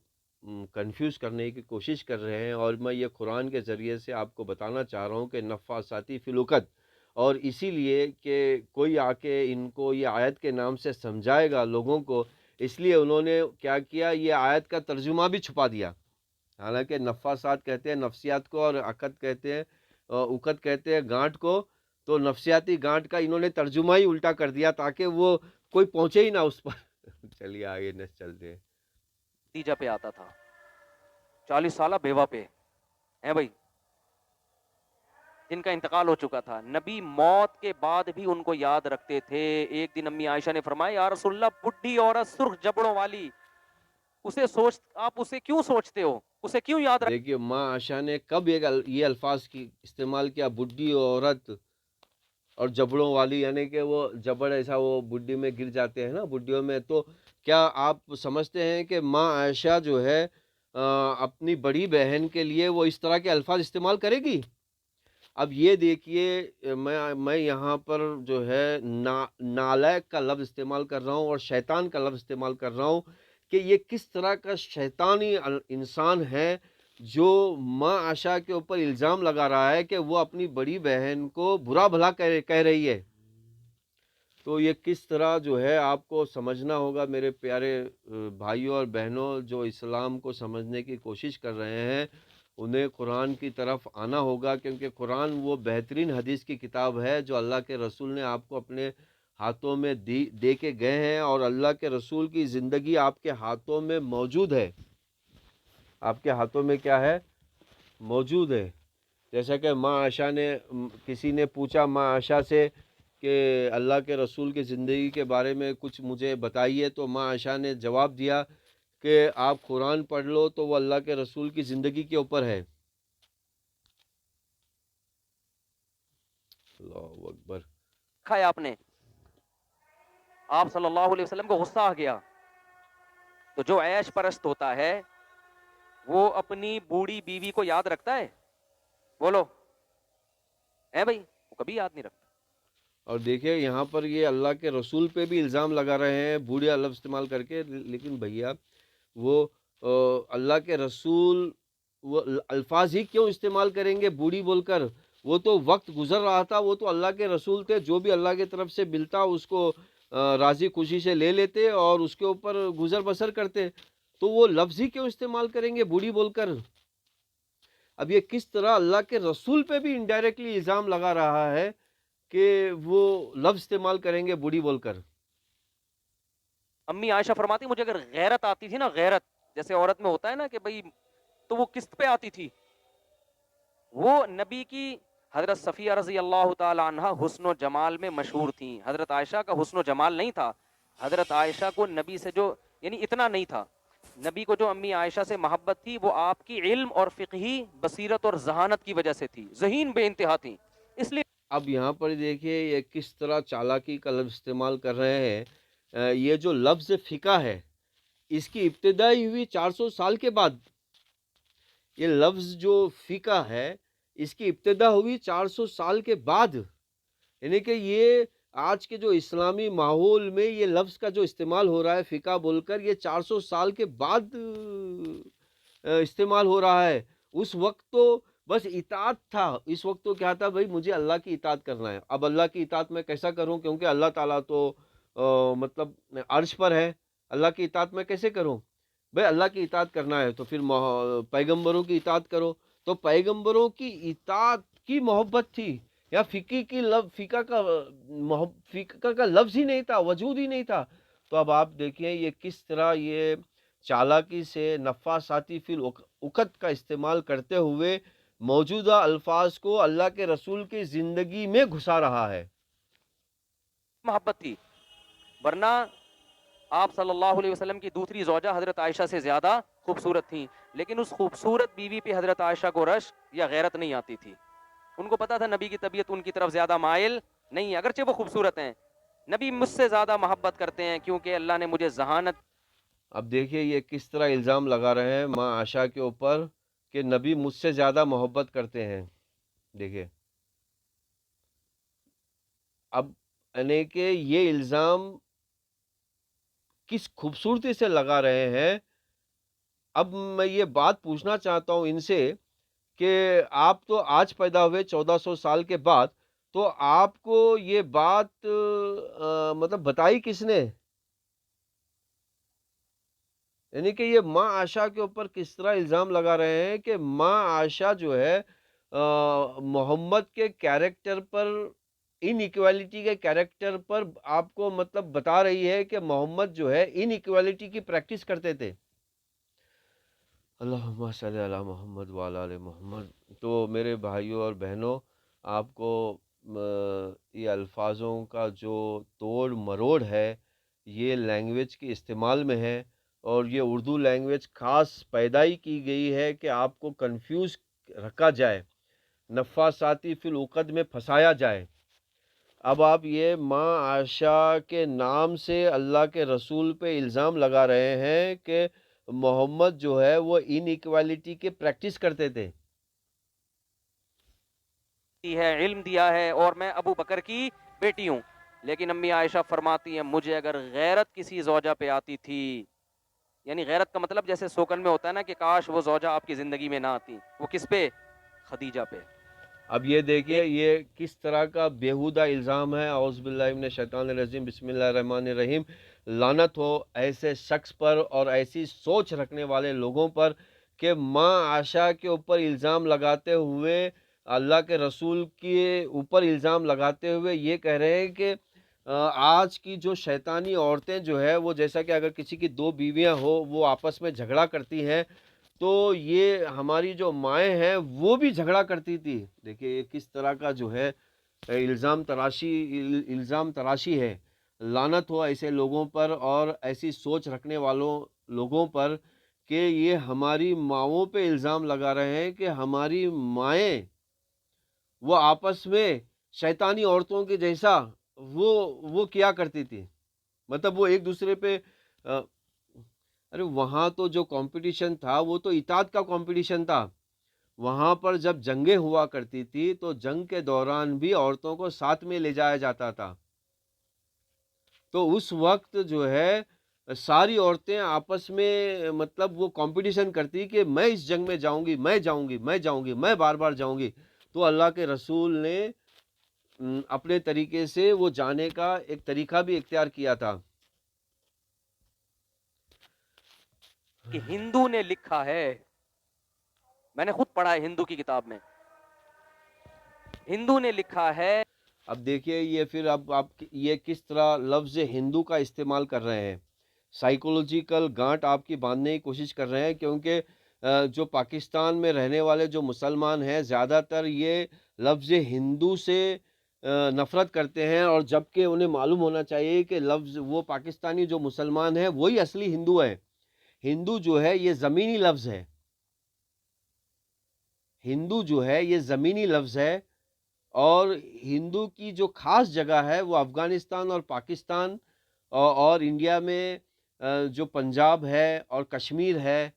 کنفیوز کرنے کی کوشش کر رہے ہیں. اور میں یہ قرآن کے ذریعے سے آپ کو بتانا چاہ رہا ہوں کہ نفاساتی فی العقد، اور اسی لیے کہ کوئی آ کے ان کو یہ آیت کے نام سے سمجھائے گا لوگوں کو، اس لیے انہوں نے کیا کیا، یہ آیت کا ترجمہ بھی چھپا دیا. حالانکہ نفاسات کہتے ہیں نفسیات کو، اور عقد کہتے ہیں عقد کہتے ہیں گانٹ کو، تو نفسیاتی گانٹ کا انہوں نے ترجمہ ہی الٹا کر دیا تاکہ وہ کوئی پہنچے ہی نہ اس پر. چلیے آگے نیکسٹ چلتے ہیں. نتیجہ پہ آتا تھا 40 سالہ بیوہ پہ ہیں بھائی، جن کا انتقال ہو چکا تھا. نبی موت کے بعد بھی ان کو یاد رکھتے تھے. ایک دن امی عائشہ نے فرمایا یا رسول اللہ بڈھی عورت سرخ جبڑوں والی، آپ اسے کیوں سوچتے ہو، اسے کیوں یاد دیکھیے ماں عائشہ نے کب یہ الفاظ استعمال کیا، بڈھی عورت اور جبڑوں والی، یعنی کہ وہ جبڑ ایسا وہ بڈھی میں گر جاتے ہیں نا بڈھیوں میں. تو کیا آپ سمجھتے ہیں کہ ماں عائشہ جو ہے اپنی بڑی بہن کے لیے وہ اس طرح کے الفاظ استعمال کرے گی؟ اب یہ دیکھیے میں یہاں پر جو ہے نالائق کا لفظ استعمال کر رہا ہوں اور شیطان کا لفظ استعمال کر رہا ہوں کہ یہ کس طرح کا شیطانی انسان ہے جو ماں عائشہ کے اوپر الزام لگا رہا ہے کہ وہ اپنی بڑی بہن کو برا بھلا کہہ رہی ہے. تو یہ کس طرح جو ہے آپ کو سمجھنا ہوگا میرے پیارے بھائیوں اور بہنوں جو اسلام کو سمجھنے کی کوشش کر رہے ہیں، انہیں قرآن کی طرف آنا ہوگا، کیونکہ قرآن وہ بہترین حدیث کی کتاب ہے جو اللہ کے رسول نے آپ کو اپنے ہاتھوں میں دے کے گئے ہیں، اور اللہ کے رسول کی زندگی آپ کے ہاتھوں میں موجود ہے. آپ کے ہاتھوں میں کیا ہے؟ موجود ہے. جیسا کہ ماں عائشہ نے کسی نے پوچھا ماں عائشہ سے کہ اللہ کے رسول کی زندگی کے بارے میں کچھ مجھے بتائیے، تو ماں عائشہ نے جواب دیا کہ آپ قرآن پڑھ لو تو وہ اللہ کے رسول کی زندگی کے اوپر ہے۔ اللہ اکبر۔ کھایا آپ نے، آپ صلی اللہ علیہ وسلم کو غصہ آ گیا، تو جو عیش پرست ہوتا ہے وہ اپنی بوڑھی بیوی کو یاد رکھتا ہے؟ بولو ہے بھائی، وہ کبھی یاد نہیں رکھتا۔ اور دیکھیں یہاں پر یہ اللہ کے رسول پہ بھی الزام لگا رہے ہیں بوڑھیا لفظ استعمال کر کے، لیکن بھیا وہ اللہ کے رسول وہ الفاظ ہی کیوں استعمال کریں گے بوڑھی بول کر؟ وہ تو وقت گزر رہا تھا، وہ تو اللہ کے رسول تھے، جو بھی اللہ کی طرف سے ملتا اس کو راضی خوشی سے لے لیتے اور اس کے اوپر گزر بسر کرتے، تو وہ لفظ ہی کیوں استعمال کریں گے بوڑھی بول کر؟ اب یہ کس طرح اللہ کے رسول پہ بھی انڈائریکٹلی الزام لگا رہا ہے کہ وہ لفظ استعمال کریں گے بوڑھی بول کر۔ امی عائشہ فرماتی مجھے اگر غیرت آتی تھی نا، غیرت جیسے عورت میں ہوتا ہے نا کہ بھئی، تو وہ کس پہ آتی تھی؟ وہ نبی کی حضرت صفیہ رضی اللہ تعالی عنہ حسن و جمال میں مشہور تھیں۔ حضرت عائشہ کا حسن و جمال نہیں تھا، حضرت عائشہ کو نبی سے جو یعنی اتنا نہیں تھا، نبی کو جو امی عائشہ سے محبت تھی وہ آپ کی علم اور فقہی بصیرت اور ذہانت کی وجہ سے تھی، ذہین بے انتہا تھیں، اس لیے۔ اب یہاں پر دیکھیے یہ کس طرح چالاکی کا لفظ استعمال کر رہے ہیں۔ یہ جو لفظ فقہ ہے اس کی ابتدائی ہوئی 400 سال کے بعد۔ یہ لفظ جو فقہ ہے اس کی ابتدا ہوئی 400 سال کے بعد، یعنی کہ یہ آج کے جو اسلامی ماحول میں یہ لفظ کا جو استعمال ہو رہا ہے فقہ بول کر، یہ 400 سال کے بعد استعمال ہو رہا ہے۔ اس وقت تو بس اطاعت تھا، اس وقت تو کیا تھا بھائی مجھے اللہ کی اطاعت کرنا ہے۔ اب اللہ کی اطاعت میں کیسا کروں، کیونکہ اللہ تعالیٰ تو مطلب عرش پر ہے، اللہ کی اطاعت میں کیسے کروں؟ بھائی اللہ کی اطاعت کرنا ہے تو پھر پیغمبروں کی اطاعت کرو، تو پیغمبروں کی اطاعت کی محبت تھی، یا فقہ کا لفظ ہی نہیں تھا، وجود ہی نہیں تھا۔ تو اب آپ دیکھیں یہ کس طرح یہ چالاکی سے نفاساتی فی العقد کا استعمال کرتے ہوئے موجودہ الفاظ کو اللہ کے رسول کی زندگی میں گھسا رہا ہے۔ محبت تھی، ورنہ آپ صلی اللہ علیہ وسلم کی دوسری زوجہ حضرت عائشہ سے زیادہ خوبصورت تھیں، لیکن اس خوبصورت بیوی پہ حضرت عائشہ کو رشک یا غیرت نہیں آتی تھی۔ ان کو پتا تھا نبی کی طبیعت ان کی طرف زیادہ مائل نہیں ہے، اگرچہ وہ خوبصورت ہیں، نبی مجھ سے زیادہ محبت کرتے ہیں کیونکہ اللہ نے مجھے ذہانت۔ اب دیکھیے یہ کس طرح الزام لگا رہے ہیں ماں عائشہ کے اوپر کہ نبی مجھ سے زیادہ محبت کرتے ہیں۔ دیکھیے اب یعنی کہ یہ الزام کس خوبصورتی سے لگا رہے ہیں۔ اب میں یہ بات پوچھنا چاہتا ہوں ان سے کہ آپ تو آج پیدا ہوئے 1400 سال کے بعد، تو آپ کو یہ بات مطلب بتائی کس نے؟ یعنی کہ یہ ماں عائشہ کے اوپر کس طرح الزام لگا رہے ہیں کہ ماں عائشہ جو ہے محمد کے کیریکٹر پر، ان ایکویلٹی کے کیریکٹر پر آپ کو مطلب بتا رہی ہے کہ محمد جو ہے ان ایکویلٹی کی پریکٹس کرتے تھے۔ اللہم صلی علی محمد وعلی آل محمد۔ تو میرے بھائیوں اور بہنوں، آپ کو یہ الفاظوں کا جو توڑ مروڑ ہے یہ لینگویج کے استعمال میں ہے، اور یہ اردو لینگویج خاص پیدائی کی گئی ہے کہ آپ کو کنفیوز رکھا جائے، نفاساتی فی العقد میں پھنسایا جائے۔ اب آپ یہ ماں عائشہ کے نام سے اللہ کے رسول پہ الزام لگا رہے ہیں کہ محمد جو ہے وہ ان ایکویلٹی کے پریکٹس کرتے تھے۔ ہے علم دیا ہے اور میں ابو بکر کی بیٹی ہوں، لیکن امی عائشہ فرماتی ہیں مجھے اگر غیرت کسی زوجہ پہ آتی تھی، یعنی غیرت کا مطلب جیسے سوکن میں ہوتا ہے نا کہ کاش وہ زوجہ آپ کی زندگی میں نہ آتی، وہ کس پہ؟ خدیجہ پہ۔ اب یہ دیکھیے یہ کس طرح کا بیہودہ الزام ہے۔ اعوذ باللہ من الشیطان الرجیم، بسم اللہ الرحمن الرحیم۔ لعنت ہو ایسے شخص پر اور ایسی سوچ رکھنے والے لوگوں پر کہ ماں عائشہ کے اوپر الزام لگاتے ہوئے، اللہ کے رسول کے اوپر الزام لگاتے ہوئے یہ کہہ رہے ہیں کہ آج کی جو شیطانی عورتیں جو ہے وہ، جیسا کہ اگر کسی کی دو بیویاں ہو وہ آپس میں جھگڑا کرتی ہیں تو یہ ہماری جو مائیں ہیں وہ بھی جھگڑا کرتی تھی. دیکھیے یہ کس طرح کا جو ہے الزام تراشی ہے. لعنت ہو ایسے لوگوں پر اور ایسی سوچ رکھنے والوں لوگوں پر کہ یہ ہماری ماؤں پہ الزام لگا رہے ہیں کہ ہماری مائیں وہ آپس میں شیطانی عورتوں کے جیسا وہ کیا کرتی تھی. مطلب وہ ایک دوسرے پہ ارے وہاں تو جو کمپٹیشن تھا وہ تو اطاعت کا کمپٹیشن تھا. وہاں پر جب جنگیں ہوا کرتی تھی تو جنگ کے دوران بھی عورتوں کو ساتھ میں لے جایا جاتا تھا. تو اس وقت جو ہے ساری عورتیں آپس میں مطلب وہ کمپٹیشن کرتی کہ میں اس جنگ میں جاؤں گی، میں جاؤں گی، میں جاؤں گی، میں بار بار جاؤں گی. تو اللہ کے رسول نے اپنے طریقے سے وہ جانے کا ایک طریقہ بھی اختیار کیا تھا. کہ ہندو نے لکھا ہے، میں نے خود پڑھا ہے ہندو کی کتاب میں، ہندو نے لکھا ہے. اب دیکھیے یہ پھر اب آپ یہ کس طرح لفظ ہندو کا استعمال کر رہے ہیں. سائیکولوجیکل گانٹ آپ کی باندھنے کی کوشش کر رہے ہیں، کیونکہ جو پاکستان میں رہنے والے جو مسلمان ہیں زیادہ تر یہ لفظ ہندو سے نفرت کرتے ہیں، اور جبکہ انہیں معلوم ہونا چاہیے کہ لفظ وہ پاکستانی جو مسلمان ہیں وہی اصلی ہندو ہے. ہندو جو ہے یہ زمینی لفظ ہے. ہندو جو ہے یہ زمینی لفظ ہے، اور ہندو کی جو خاص جگہ ہے وہ افغانستان اور پاکستان اور انڈیا میں جو پنجاب ہے اور کشمیر ہے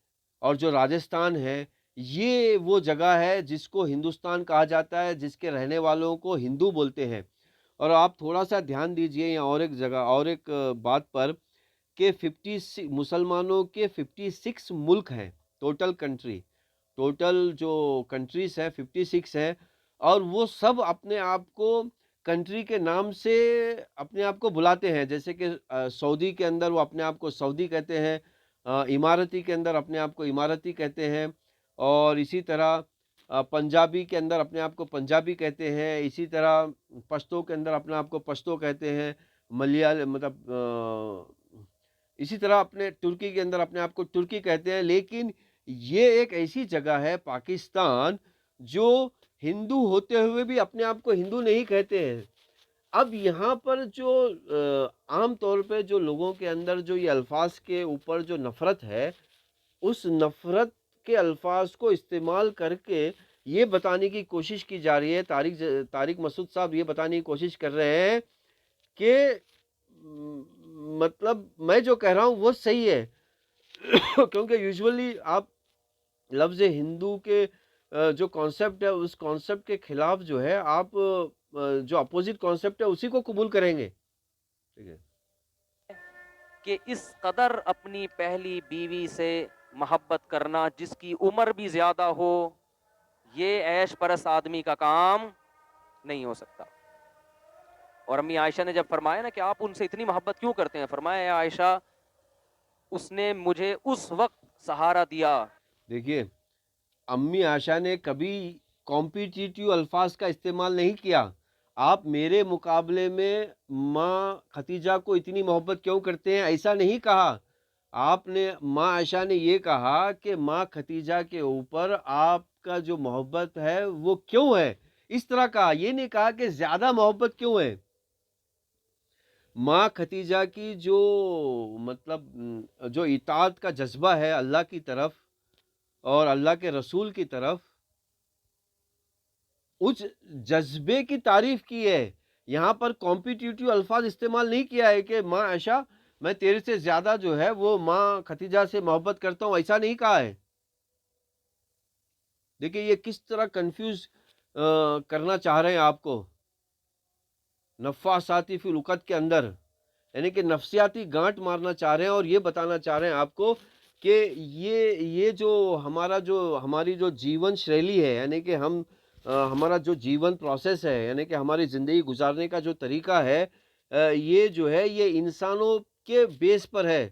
اور جو راجستھان ہے، یہ وہ جگہ ہے جس کو ہندوستان کہا جاتا ہے، جس کے رہنے والوں کو ہندو بولتے ہیں. اور آپ تھوڑا سا دھیان دیجئے یہاں اور ایک جگہ اور ایک بات پر کہ مسلمانوں کے 56 ملک ہیں. ٹوٹل جو کنٹریز ہے 56 ہے، اور وہ سب اپنے آپ کو کنٹری کے نام سے اپنے آپ کو بلاتے ہیں. جیسے کہ سعودی کے اندر وہ اپنے آپ کو سعودی کہتے ہیں، امارتی کے اندر اپنے آپ کو امارتی کہتے ہیں، اور اسی طرح پنجابی کے اندر اپنے آپ کو پنجابی کہتے ہیں، اسی طرح پشتو کے اندر اپنے آپ کو پشتو کہتے ہیں، مطلب اسی طرح اپنے ترکی کے اندر اپنے آپ کو ترکی کہتے ہیں. لیکن یہ ایک ایسی جگہ ہے پاکستان جو ہندو ہوتے ہوئے بھی اپنے آپ کو ہندو نہیں کہتے ہیں. اب یہاں پر جو عام طور پہ جو لوگوں کے اندر جو یہ الفاظ کے اوپر جو نفرت ہے، اس نفرت کے الفاظ کو استعمال کر کے یہ بتانے کی کوشش کی جا رہی ہے. طارق مسعود صاحب یہ بتانے کی کوشش کر رہے ہیں کہ مطلب میں جو کہہ رہا ہوں وہ صحیح ہے. کیونکہ یوزولی آپ لفظ ہندو کے جو کانسیپٹ ہے اس کانسیپٹ کے خلاف جو ہے آپ جو اپوزٹ کانسیپٹ ہے اسی کو قبول کریں گے. ٹھیک ہے کہ اس قدر اپنی پہلی بیوی سے محبت کرنا جس کی عمر بھی زیادہ ہو، یہ عیش پرست آدمی کا کام نہیں ہو سکتا. اور امی عائشہ نے جب فرمایا نا کہ آپ ان سے اتنی محبت کیوں کرتے ہیں، فرمایا اے عائشہ اس نے مجھے اس وقت سہارا دیا. دیکھیے امی عائشہ نے کبھی کمپیٹیٹیو الفاظ کا استعمال نہیں کیا. آپ میرے مقابلے میں ماں ختیجہ کو اتنی محبت کیوں کرتے ہیں ایسا نہیں کہا. آپ نے ماں عائشہ نے یہ کہا کہ ماں ختیجہ کے اوپر آپ کا جو محبت ہے وہ کیوں ہے، اس طرح کہا. یہ نہیں کہا کہ زیادہ محبت کیوں ہے. ماں ختیجہ کی جو مطلب جو اطاعت کا جذبہ ہے اللہ کی طرف اور اللہ کے رسول کی طرف، اس جذبے کی تعریف کی ہے. یہاں پر کمپیٹیٹیو الفاظ استعمال نہیں کیا ہے کہ ماں عائشہ میں تیرے سے زیادہ جو ہے وہ ماں ختیجہ سے محبت کرتا ہوں، ایسا نہیں کہا ہے. دیکھیں یہ کس طرح کنفیوز کرنا چاہ رہے ہیں آپ کو نفاساتی فی العقد کے اندر، یعنی کہ نفسیاتی گانٹ مارنا چاہ رہے ہیں اور یہ بتانا چاہ رہے ہیں آپ کو کہ یہ جو ہماری جو جیون شیلی ہے، یعنی کہ ہمارا جو جیون پروسیس ہے، یعنی کہ ہماری زندگی گزارنے کا جو طریقہ ہے، یہ جو ہے یہ انسانوں کے بیس پر ہے.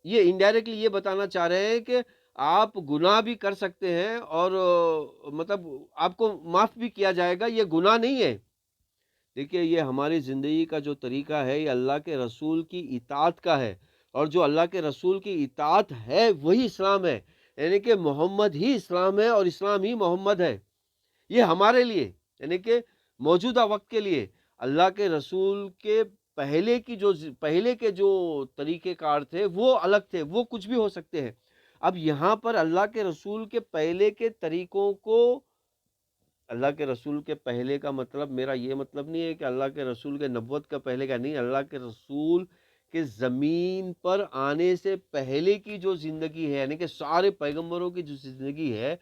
یہ انڈائریکٹلی یہ بتانا چاہ رہے ہیں کہ آپ گناہ بھی کر سکتے ہیں اور مطلب آپ کو معاف بھی کیا جائے گا، یہ گناہ نہیں ہے. دیکھیے یہ ہماری زندگی کا جو طریقہ ہے یہ اللہ کے رسول کی اطاعت کا ہے، اور جو اللہ کے رسول کی اطاعت ہے وہی اسلام ہے، یعنی کہ محمد ہی اسلام ہے اور اسلام ہی محمد ہے۔ یہ ہمارے لیے یعنی کہ موجودہ وقت کے لیے اللہ کے رسول کے پہلے کے جو طریقہ کار تھے وہ الگ تھے، وہ کچھ بھی ہو سکتے ہیں۔ اب یہاں پر اللہ کے رسول کے پہلے کے طریقوں کو، اللہ کے رسول کے پہلے کا مطلب میرا یہ مطلب نہیں ہے کہ اللہ کے رسول کے نبوت کا پہلے کا نہیں، اللہ کے رسول کے زمین پر آنے سے پہلے کی جو زندگی ہے، یعنی کہ سارے پیغمبروں کی جو زندگی ہے،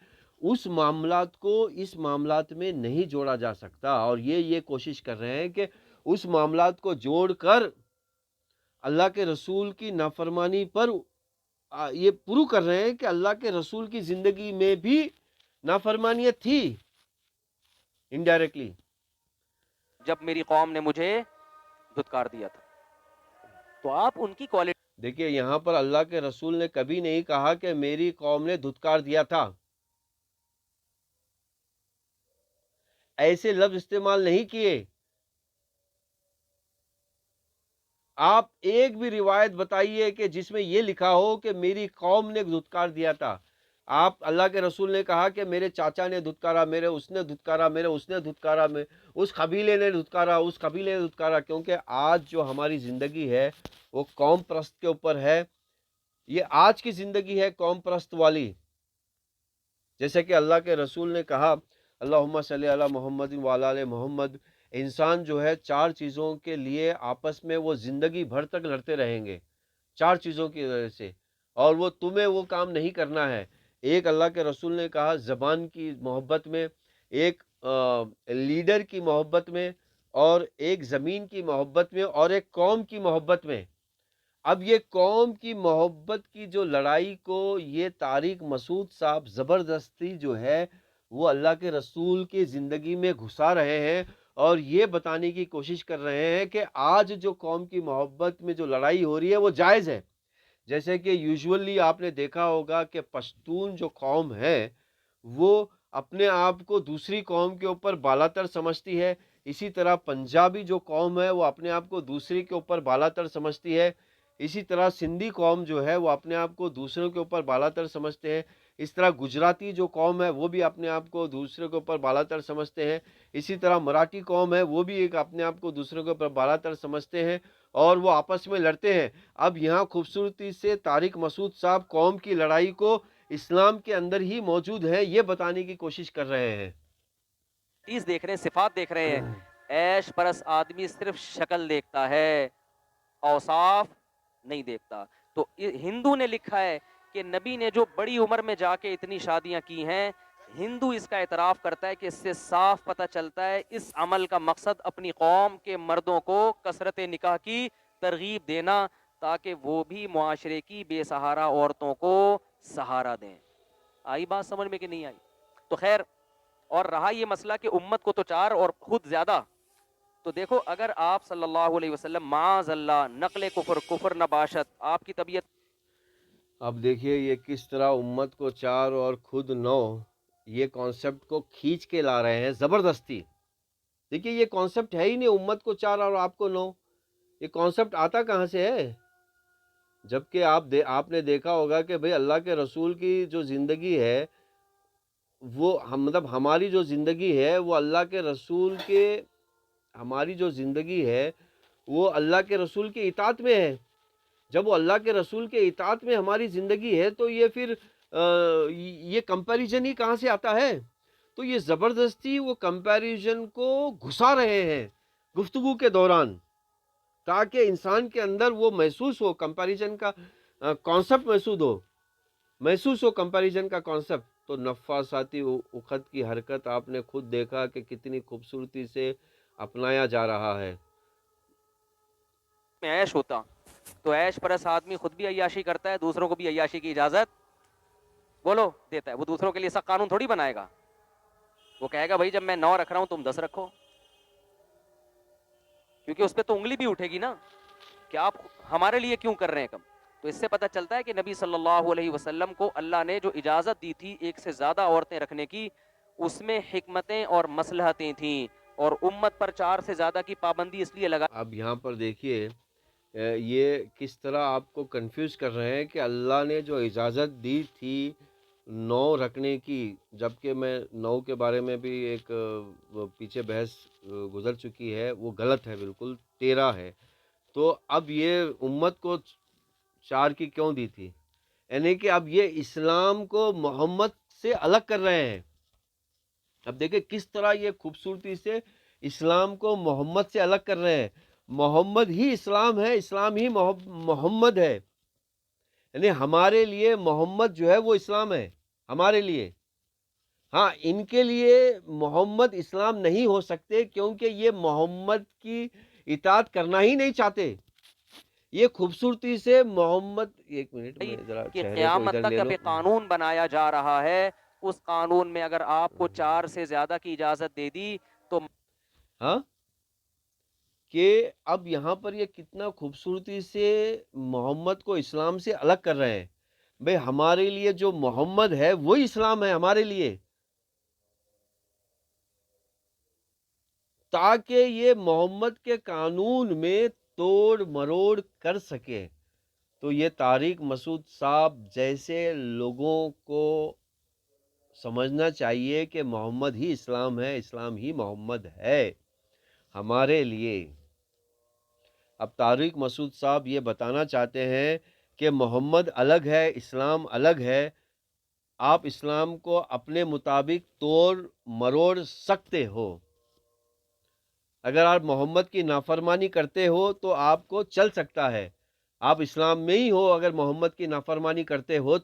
اس معاملات کو اس معاملات میں نہیں جوڑا جا سکتا، اور یہ کوشش کر رہے ہیں کہ اس معاملات کو جوڑ کر اللہ کے رسول کی نافرمانی پر یہ پرو کر رہے ہیں کہ اللہ کے رسول کی زندگی میں بھی نافرمانیت تھی انڈائریکٹلی۔ جب میری قوم نے مجھے دھتکار دیا تھا، تو آپ ان کی کوالٹی دیکھیے یہاں پر اللہ کے رسول نے کبھی نہیں کہا کہ میری قوم نے دھتکار دیا تھا، ایسے لفظ استعمال نہیں کیے۔ آپ ایک بھی روایت بتائیے کہ جس میں یہ لکھا ہو کہ میری قوم نے دھتکار دیا تھا۔ آپ اللہ کے رسول نے کہا کہ میرے چاچا نے دھتکارا، اس نے دھتکارا، اس قبیلے نے دھتکارا، اس قبیلے نے دھتکارا، کیونکہ آج جو ہماری زندگی ہے وہ قوم پرست کے اوپر ہے۔ یہ آج کی زندگی ہے قوم پرست والی، جیسے کہ اللہ کے رسول نے کہا اللہم صلی علی محمد وعلی آل محمد، انسان جو ہے چار چیزوں کے لیے آپس میں وہ زندگی بھر تک لڑتے رہیں گے، چار چیزوں کی وجہ سے، اور وہ تمہیں وہ کام نہیں کرنا ہے۔ ایک اللہ کے رسول نے کہا زبان کی محبت میں، ایک لیڈر کی محبت میں، اور ایک زمین کی محبت میں، اور ایک قوم کی محبت میں۔ اب یہ قوم کی محبت کی جو لڑائی کو یہ طارق مسعود صاحب زبردستی جو ہے وہ اللہ کے رسول کی زندگی میں گھسا رہے ہیں، اور یہ بتانے کی کوشش کر رہے ہیں کہ آج جو قوم کی محبت میں جو لڑائی ہو رہی ہے وہ جائز ہے۔ جیسے کہ یوزولی آپ نے دیکھا ہوگا کہ پشتون جو قوم ہے وہ اپنے آپ کو دوسری قوم کے اوپر بالاتر سمجھتی ہے، اسی طرح پنجابی جو قوم ہے وہ اپنے آپ کو دوسری کے اوپر بالاتر سمجھتی ہے، اسی طرح سندھی قوم جو ہے وہ اپنے آپ کو دوسروں کے اوپر بالاتر سمجھتے ہیں، اس طرح گجراتی جو قوم ہے وہ بھی اپنے آپ کو دوسرے کے اوپر بالاتر سمجھتے ہیں، اسی طرح مراٹھی قوم ہے وہ بھی ایک اپنے آپ کو دوسروں کے اوپر بالاتر سمجھتے ہیں، اور وہ آپس میں لڑتے ہیں۔ اب یہاں خوبصورتی سے طارق مسعود صاحب قوم کی لڑائی کو اسلام کے اندر ہی موجود ہے یہ بتانے کی کوشش کر رہے ہیں۔ چیز دیکھ رہے ہیں، صفات دیکھ رہے ہیں۔ عیش پرس آدمی صرف شکل دیکھتا ہے، اوصاف نہیں دیکھتا۔ تو ہندو نے لکھا ہے کہ نبی نے جو بڑی عمر میں جا کے اتنی شادیاں کی ہیں، ہندو اس کا اعتراف کرتا ہے کہ اس سے صاف پتہ چلتا ہے اس عمل کا مقصد اپنی قوم کے مردوں کو کثرت نکاح کی ترغیب دینا، تاکہ وہ بھی معاشرے کی بے سہارا عورتوں کو سہارا دیں۔ آئی بات سمجھ میں کہ نہیں آئی؟ تو خیر، اور رہا یہ مسئلہ کہ امت کو تو چار اور خود زیادہ، تو دیکھو اگر آپ صلی اللہ علیہ وسلم معاذ اللہ نقل کفر نباشت، آپ کی طبیعت، اب دیکھیے یہ کس طرح امت کو چار اور خود نو، یہ کانسیپٹ کو کھینچ کے لا رہے ہیں زبردستی۔ دیکھیے یہ کانسیپٹ ہے ہی نہیں، امت کو چار اور آپ کو نو، یہ کانسیپٹ آتا کہاں سے ہے؟ جبکہ آپ نے دیکھا ہوگا کہ بھئی اللہ کے رسول کی جو زندگی ہے وہ مطلب ہماری جو زندگی ہے وہ اللہ کے رسول کے، ہماری جو زندگی ہے وہ اللہ کے رسول کے اطاعت میں ہے۔ جب وہ اللہ کے رسول کے اطاعت میں ہماری زندگی ہے تو یہ پھر یہ کمپیریزن ہی کہاں سے آتا ہے؟ تو یہ زبردستی وہ کمپیریزن کو گھسا رہے ہیں گفتگو کے دوران، تاکہ انسان کے اندر وہ محسوس ہو، کمپیریزن کا کانسیپٹ محسوس ہو کمپیریزن کا کانسیپٹ۔ تو نفاساتی اخت کی حرکت آپ نے خود دیکھا کہ کتنی خوبصورتی سے اپنایا جا رہا ہے۔ میں عیش ہوتا تو عیش پرس آدمی خود بھی عیاشی کرتا ہے، دوسروں کو بھی عیاشی کی اجازت بولو دیتا ہے۔ وہ دوسروں کے لیے ایسا قانون تھوڑی بنائے گا، وہ کہے گا بھائی جب میں 9 رکھ رہا ہوں تم 10 رکھو، کیونکہ اس پہ تو انگلی بھی اٹھے گی نا کہ آپ ہمارے لیے کیوں کر رہے ہیں کم۔ تو اس سے پتہ چلتا ہے کہ نبی صلی اللہ علیہ وسلم کو اللہ نے جو اجازت دی تھی ایک سے زیادہ عورتیں رکھنے کی، اس میں حکمتیں اور مصلحتیں تھیں، اور امت پر 4 سے زیادہ کی پابندی اس لیے لگا۔ اب یہاں پر دیکھیے یہ کس طرح آپ کو کنفیوز کر رہے ہیں کہ اللہ نے جو اجازت دی تھی 9 رکھنے کی، جبکہ میں 9 کے بارے میں بھی ایک پیچھے بحث گزر چکی ہے، وہ غلط ہے، بالکل 13 ہے۔ تو اب یہ امت کو 4 کی کیوں دی تھی؟ یعنی کہ اب یہ اسلام کو محمد سے الگ کر رہے ہیں۔ اب دیکھیں کس طرح یہ خوبصورتی سے اسلام کو محمد سے الگ کر رہے ہیں۔ محمد ہی اسلام ہے، اسلام ہی محمد ہے، یعنی ہمارے لیے محمد جو ہے وہ اسلام ہے ہمارے لیے۔ ہاں، ان کے لیے محمد اسلام نہیں ہو سکتے کیونکہ یہ محمد کی اطاعت کرنا ہی نہیں چاہتے۔ یہ خوبصورتی سے محمد، ایک منٹ میں ذرا کہ چہرے کو قیامت ادھر تک لے اب لوں۔ ایک قانون بنایا جا رہا ہے، اس قانون میں اگر آپ کو 4 سے زیادہ کی اجازت دے دی تو ہاں، کہ اب یہاں پر یہ کتنا خوبصورتی سے محمد کو اسلام سے الگ کر رہے ہیں۔ بھئی ہمارے لیے جو محمد ہے وہی اسلام ہے ہمارے لیے، تاکہ یہ محمد کے قانون میں توڑ مروڑ کر سکے۔ تو یہ طارق مسعود صاحب جیسے لوگوں کو سمجھنا چاہیے کہ محمد ہی اسلام ہے، اسلام ہی محمد ہے ہمارے لیے۔ اب طارق مسعود صاحب یہ بتانا چاہتے ہیں کہ محمد الگ ہے، اسلام الگ ہے، آپ اسلام کو اپنے مطابق توڑ مروڑ سکتے ہو۔ اگر آپ محمد کی نافرمانی کرتے ہو تو آپ کو چل سکتا ہے، آپ اسلام میں ہی ہو اگر محمد کی نافرمانی کرتے ہو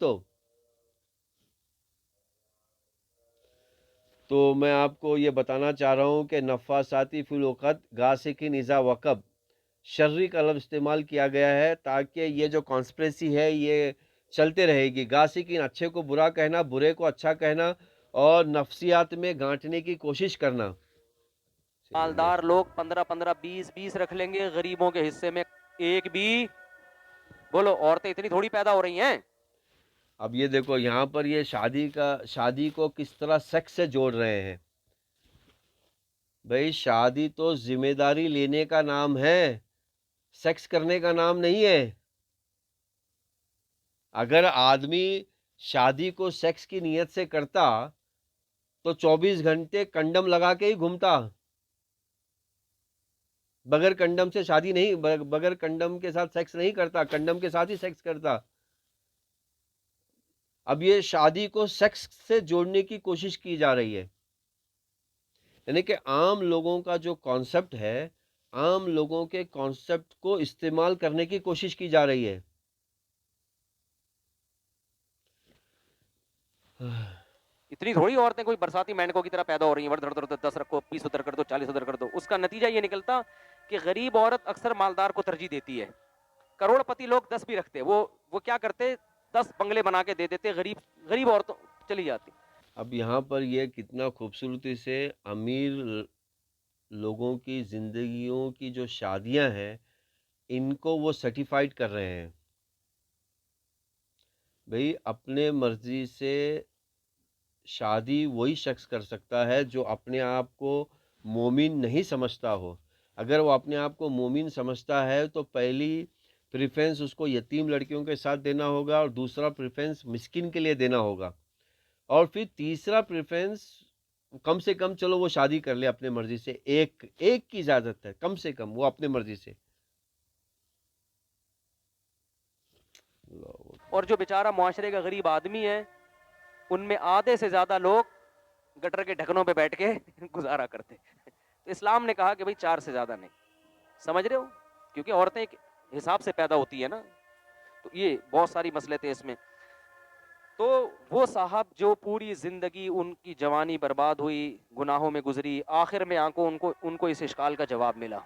تو میں آپ کو یہ بتانا چاہ رہا ہوں کہ نفاساتی فی الوقت غاسقین اذا وقب شرری کا لفظ استعمال کیا گیا ہے تاکہ یہ جو کانسپریسی ہے یہ چلتے رہے گی۔ غاسقین اچھے کو برا کہنا، برے کو اچھا کہنا اور نفسیات میں گانٹنے کی کوشش کرنا۔ مالدار لوگ 15 20 رکھ لیں گے، غریبوں کے حصے میں ایک بھی، بولو عورتیں اتنی تھوڑی پیدا ہو رہی ہیں۔ اب یہ دیکھو یہاں پر یہ شادی کو کس طرح سیکس سے جوڑ رہے ہیں۔ بھئی شادی تو ذمہ داری لینے کا نام ہے، سیکس کرنے کا نام نہیں ہے۔ اگر آدمی شادی کو سیکس کی نیت سے کرتا تو 24 گھنٹے کنڈم لگا کے ہی گھومتا، بغیر کنڈم سے شادی نہیں، بغیر کنڈم کے ساتھ سیکس نہیں کرتا، کنڈم کے ساتھ ہی سیکس کرتا۔ اب یہ شادی کو سیکس سے جوڑنے کی کوشش کی جا رہی ہے، یعنی کہ عام لوگوں کا جو کانسیپٹ ہے، عام لوگوں کے کانسیپٹ کو استعمال کرنے کی کوشش کی جا رہی ہے۔ اتنی تھوڑی عورتیں کوئی برساتی مینڈکوں کی طرح پیدا ہو رہی ہیں، دھڑ دھڑ 10 رکھو، 20 ادھر کر دو، 40 ادھر کر دو۔ اس کا نتیجہ یہ نکلتا کہ غریب عورت اکثر مالدار کو ترجیح دیتی ہے۔ کروڑ پتی لوگ 10 بھی رکھتے، وہ کیا کرتے، 10 بنگلے بنا کے دے دیتے، غریب عورتوں چلی جاتی۔ اب یہاں پر یہ کتنا خوبصورتی سے امیر لوگوں کی زندگیوں کی جو شادیاں ہیں ان کو وہ سرٹیفائیڈ کر رہے ہیں۔ بھئی اپنے مرضی سے شادی وہی شخص کر سکتا ہے جو اپنے آپ کو مومن نہیں سمجھتا ہو۔ اگر وہ اپنے آپ کو مومن سمجھتا ہے تو پہلی پریفرنس اس کو یتیم لڑکیوں کے ساتھ دینا ہوگا، اور دوسرا پریفرنس مسکین کے لیے دینا ہوگا، اور پھر تیسرا پریفرنس کم سے کم چلو وہ شادی کر لے اپنے مرضی سے، ایک کی اجازت ہے کم سے کم وہ اپنے مرضی سے۔ اور جو بیچارہ معاشرے کا غریب آدمی ہے، ان میں آدھے سے زیادہ لوگ گٹر کے ڈھکنوں پہ بیٹھ کے گزارا کرتے۔ تو اسلام نے کہا کہ بھئی 4 سے زیادہ نہیں، سمجھ رہے ہو، کیونکہ عورتیں ایک حساب سے پیدا ہوتی ہے نا، تو یہ بہت ساری مسئلے تھے اس میں۔ تو وہ صاحب جو پوری زندگی ان کی جوانی برباد ہوئی، گناہوں میں گزری، آخر میں ان کو اس اشکال کا جواب ملا۔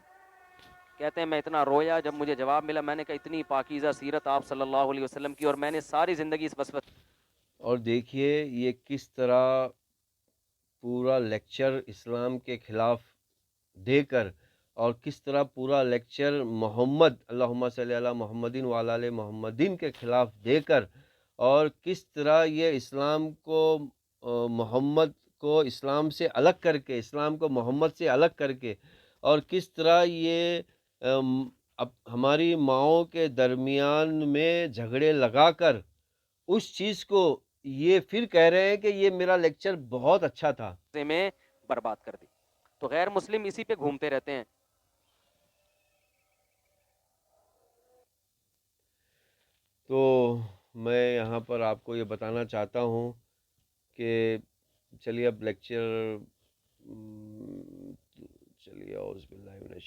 کہتے ہیں میں اتنا رویا جب مجھے جواب ملا، میں نے کہا اتنی پاکیزہ سیرت آپ صلی اللہ علیہ وسلم کی، اور میں نے ساری زندگی اس وسوسے۔ اور دیکھیے یہ کس طرح پورا لیکچر اسلام کے خلاف دے کر، اور کس طرح پورا لیکچر محمد اللہم صلی علی محمدین وعلی آل محمدین کے خلاف دے کر، اور کس طرح یہ اسلام کو محمد کو اسلام سے الگ کر کے، اسلام کو محمد سے الگ کر کے، اور کس طرح یہ اب ہماری ماؤں کے درمیان میں جھگڑے لگا کر اس چیز کو یہ پھر کہہ رہے ہیں کہ یہ میرا لیکچر بہت اچھا تھا. میں برباد کر دی. تو غیر مسلم اسی پہ گھومتے رہتے ہیں. تو میں یہاں پر آپ کو یہ بتانا چاہتا ہوں کہ چلیے اب لیکچر چلیے اعوذ باللہ من